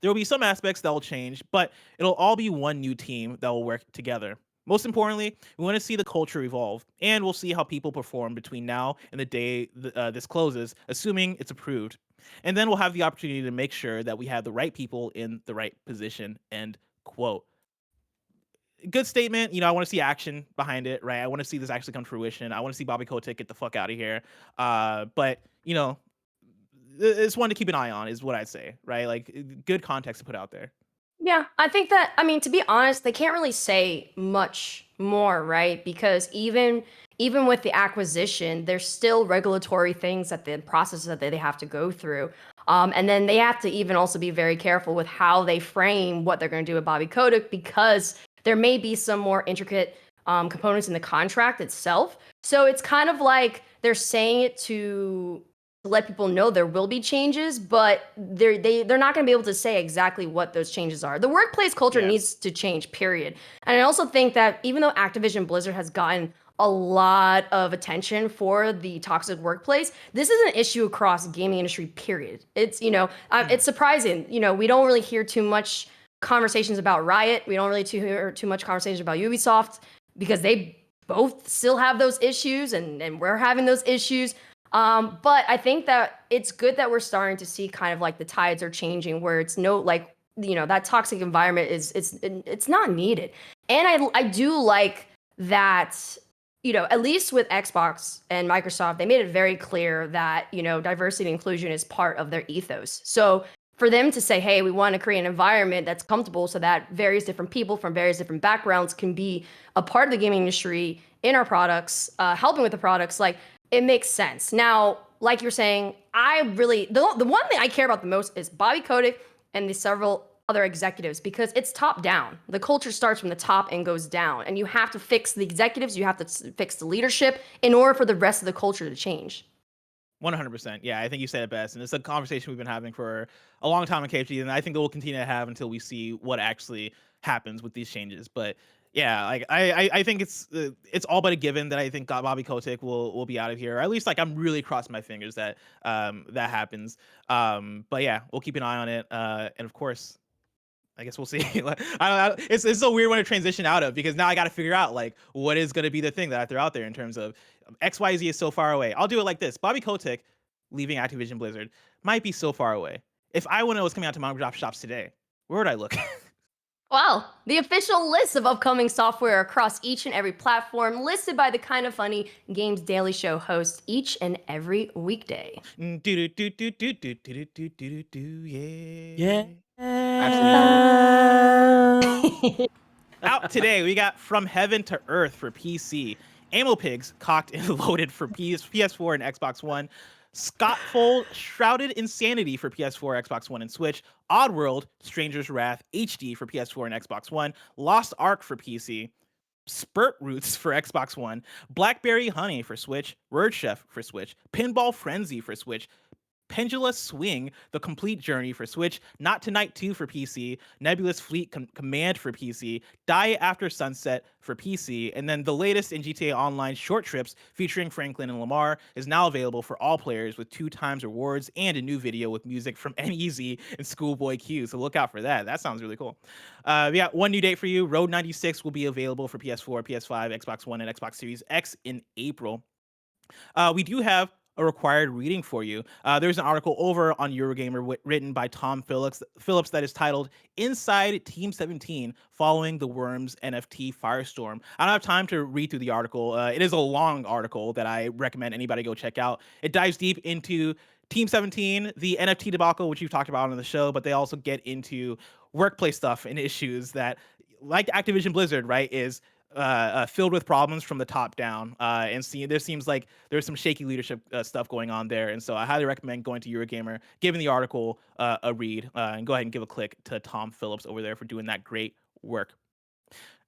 There will be some aspects that will change, but it'll all be one new team that will work together. Most importantly, we want to see the culture evolve, and we'll see how people perform between now and the day this closes, assuming it's approved. And then we'll have the opportunity to make sure that we have the right people in the right position." End quote. Good statement. I want to see action behind it, right? I want to see this actually come to fruition. I want to see Bobby Kotick get the fuck out of here. But it's one to keep an eye on, is what I'd say, right? Like, good context to put out there.
Yeah, I think that, I mean, to be honest, they can't really say much more, right? Because even with the acquisition, there's still regulatory things that the process that they have to go through. And then they have to even also be very careful with how they frame what they're going to do with Bobby Kotick, because there may be some more intricate components in the contract itself. So it's kind of like they're saying it to let people know there will be changes, but they're not going to be able to say exactly what those changes are. The workplace culture needs to change, period. And I also think that even though Activision Blizzard has gotten a lot of attention for the toxic workplace, this is an issue across the gaming industry, period. It's, it's surprising. We don't really hear too much conversations about Riot. We don't really hear too much conversations about Ubisoft, because they both still have those issues, and we're having those issues. But I think that it's good that we're starting to see kind of like the tides are changing, where it's that toxic environment it's not needed. And I do like that, at least with Xbox and Microsoft, they made it very clear that, diversity and inclusion is part of their ethos. So for them to say, hey, we want to create an environment that's comfortable so that various different people from various different backgrounds can be a part of the gaming industry in our products, helping with the products, like, it makes sense. Now, like you're saying, the one thing I care about the most is Bobby Kotick and the several other executives, because it's top down. The culture starts from the top and goes down, and you have to fix the executives, you have to fix the leadership in order for the rest of the culture to change.
100%. Yeah, I think you said it best. And it's a conversation we've been having for a long time in KFG, and I think that we'll continue to have until we see what actually happens with these changes. But yeah, like I think it's all but a given that I think Bobby Kotick will be out of here. Or at least, like, I'm really crossing my fingers that that happens. But yeah, we'll keep an eye on it. And of course, I guess we'll see. It's so weird when to transition out of, because now I got to figure out, like, what is going to be the thing that I throw out there in terms of XYZ is so far away. I'll do it like this: Bobby Kotick leaving Activision Blizzard might be so far away. If I want to know what's coming out to Microsoft shops today, where would I look?
Well, the official list of upcoming software across each and every platform, listed by the Kinda Funny Games Daily Show host each and every weekday.
Yeah. Absolutely. Out today, we got From Heaven to Earth for PC, Ammo Pigs Cocked and Loaded for PS4 and Xbox One, Scottfold Shrouded Insanity for PS4, Xbox One, and Switch, Oddworld Stranger's Wrath HD for PS4 and Xbox One, Lost Ark for PC, Spurt Roots for Xbox One, Blackberry Honey for Switch, Word Chef for Switch, Pinball Frenzy for Switch, Pendula Swing, The Complete Journey for Switch, Not Tonight 2 for PC, Nebulous Fleet Command for PC, Die After Sunset for PC, and then the latest in GTA Online, Short Trips featuring Franklin and Lamar, is now available for all players with 2x rewards and a new video with music from NEZ and Schoolboy Q, so look out for that. That sounds really cool. We got one new date for you. Road 96 will be available for PS4, PS5, Xbox One, and Xbox Series X in April. We do have a required reading for you. There's an article over on Eurogamer written by Tom Phillips that is titled Inside Team 17 Following the Worms NFT Firestorm. I don't have time to read through the article. It is a long article that I recommend anybody go check out. It dives deep into Team 17, the NFT debacle, which you've talked about on the show, but they also get into workplace stuff and issues that, like Activision Blizzard, right, is filled with problems from the top down. And there seems like there's some shaky leadership stuff going on there. And so I highly recommend going to Eurogamer, giving the article a read, and go ahead and give a click to Tom Phillips over there for doing that great work.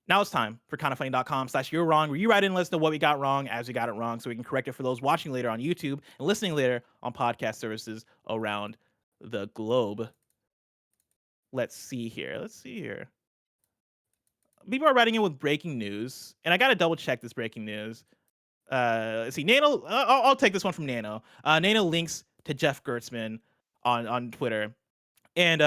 Now it's time for kindafunny.com/you're wrong, where you write in and let us know what we got wrong as we got it wrong, so we can correct it for those watching later on YouTube and listening later on podcast services around the globe. Let's see here. People are writing in with breaking news, and I gotta double check this breaking news. Let's see. Nano, I'll take this one from Nano. Nano links to Jeff Gertzman on Twitter, and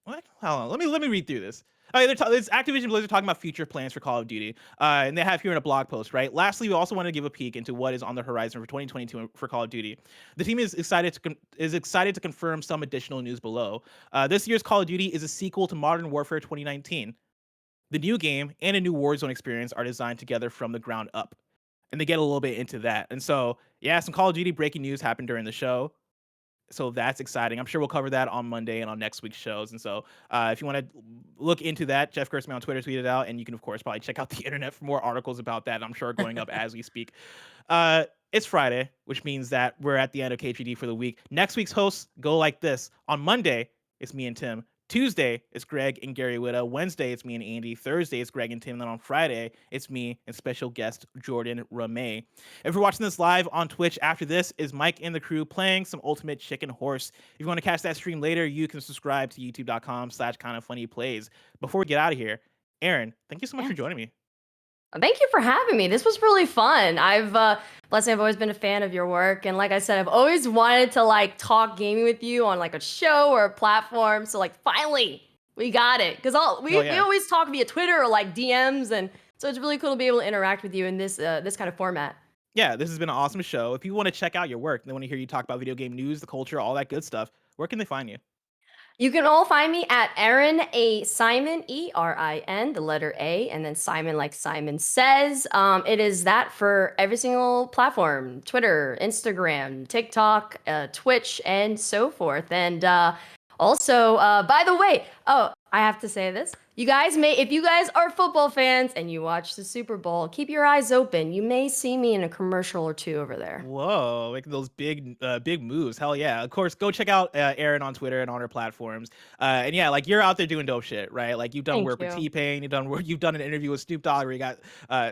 what? Hold on. Let me read through this. It's Activision Blizzard talking about future plans for Call of Duty, and they have here in a blog post, right? Lastly, we also want to give a peek into what is on the horizon for 2022 for Call of Duty. The team is excited to confirm some additional news below. This year's Call of Duty is a sequel to Modern Warfare 2019. The new game and a new Warzone experience are designed together from the ground up, and they get a little bit into that. And so, yeah, some Call of Duty breaking news happened during the show. So that's exciting. I'm sure we'll cover that on Monday and on next week's shows. And so if you want to look into that, Jeff Gertzman on Twitter tweeted out, and you can, of course, probably check out the internet for more articles about that. I'm sure going up as we speak. It's Friday, which means that we're at the end of KPD for the week. Next week's hosts go like this. On Monday, it's me and Tim. Tuesday, it's Greg and Gary Whitta. Wednesday, it's me and Andy. Thursday, it's Greg and Tim. And then on Friday, it's me and special guest Jordan Ramey. If you're watching this live on Twitch, after this is Mike and the crew playing some Ultimate Chicken Horse. If you want to catch that stream later, you can subscribe to youtube.com/kindafunnyplays. Before we get out of here, Erin, thank you so much for joining me.
Thank you for having me. This was really fun. I've always been a fan of your work, and like I said, I've always wanted to like talk gaming with you on like a show or a platform. So like finally we got it, because we always talk via Twitter or like DMs, and so it's really cool to be able to interact with you in this this kind of format.
Yeah, this has been an awesome show. If you want to check out your work, they want to hear you talk about video game news, the culture, all that good stuff, where can they find you?
You can all find me at Erin A Simon, ERIN, the letter A, and then Simon like Simon says. It is that for every single platform: Twitter, Instagram, TikTok, Twitch, and so forth. And also, by the way, I have to say this. You guys if you guys are football fans and you watch the Super Bowl, keep your eyes open. You may see me in a commercial or two over there.
Whoa, making those big moves. Hell yeah. Of course, go check out Erin on Twitter and on her platforms. And yeah, like you're out there doing dope shit, right? Like you've done
Thank
work
you.
with T-Pain, you've done an interview with Snoop Dogg where you got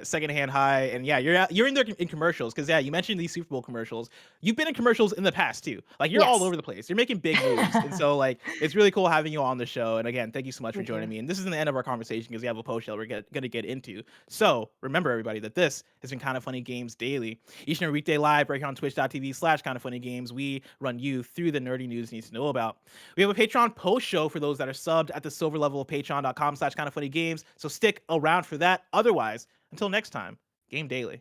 Secondhand High. And yeah, you're in there in commercials, because yeah, you mentioned these Super Bowl commercials. You've been in commercials in the past too. Like you're all
Yes.
over the place. You're making big moves. And so like it's really cool having you on the show. And again, thank you so much for
Thank
joining
you.
me. And this isn't the end of our conversation, because we have a post show we're going to get into. So remember, everybody, that this has been Kinda Funny Games Daily. Each and every weekday live right here on twitch.tv/kindafunnygames, we run you through the nerdy news you need to know about. We have a Patreon post show for those that are subbed at the silver level of patreon.com/kindafunnygames. So stick around for that. Otherwise, until next time, Game Daily.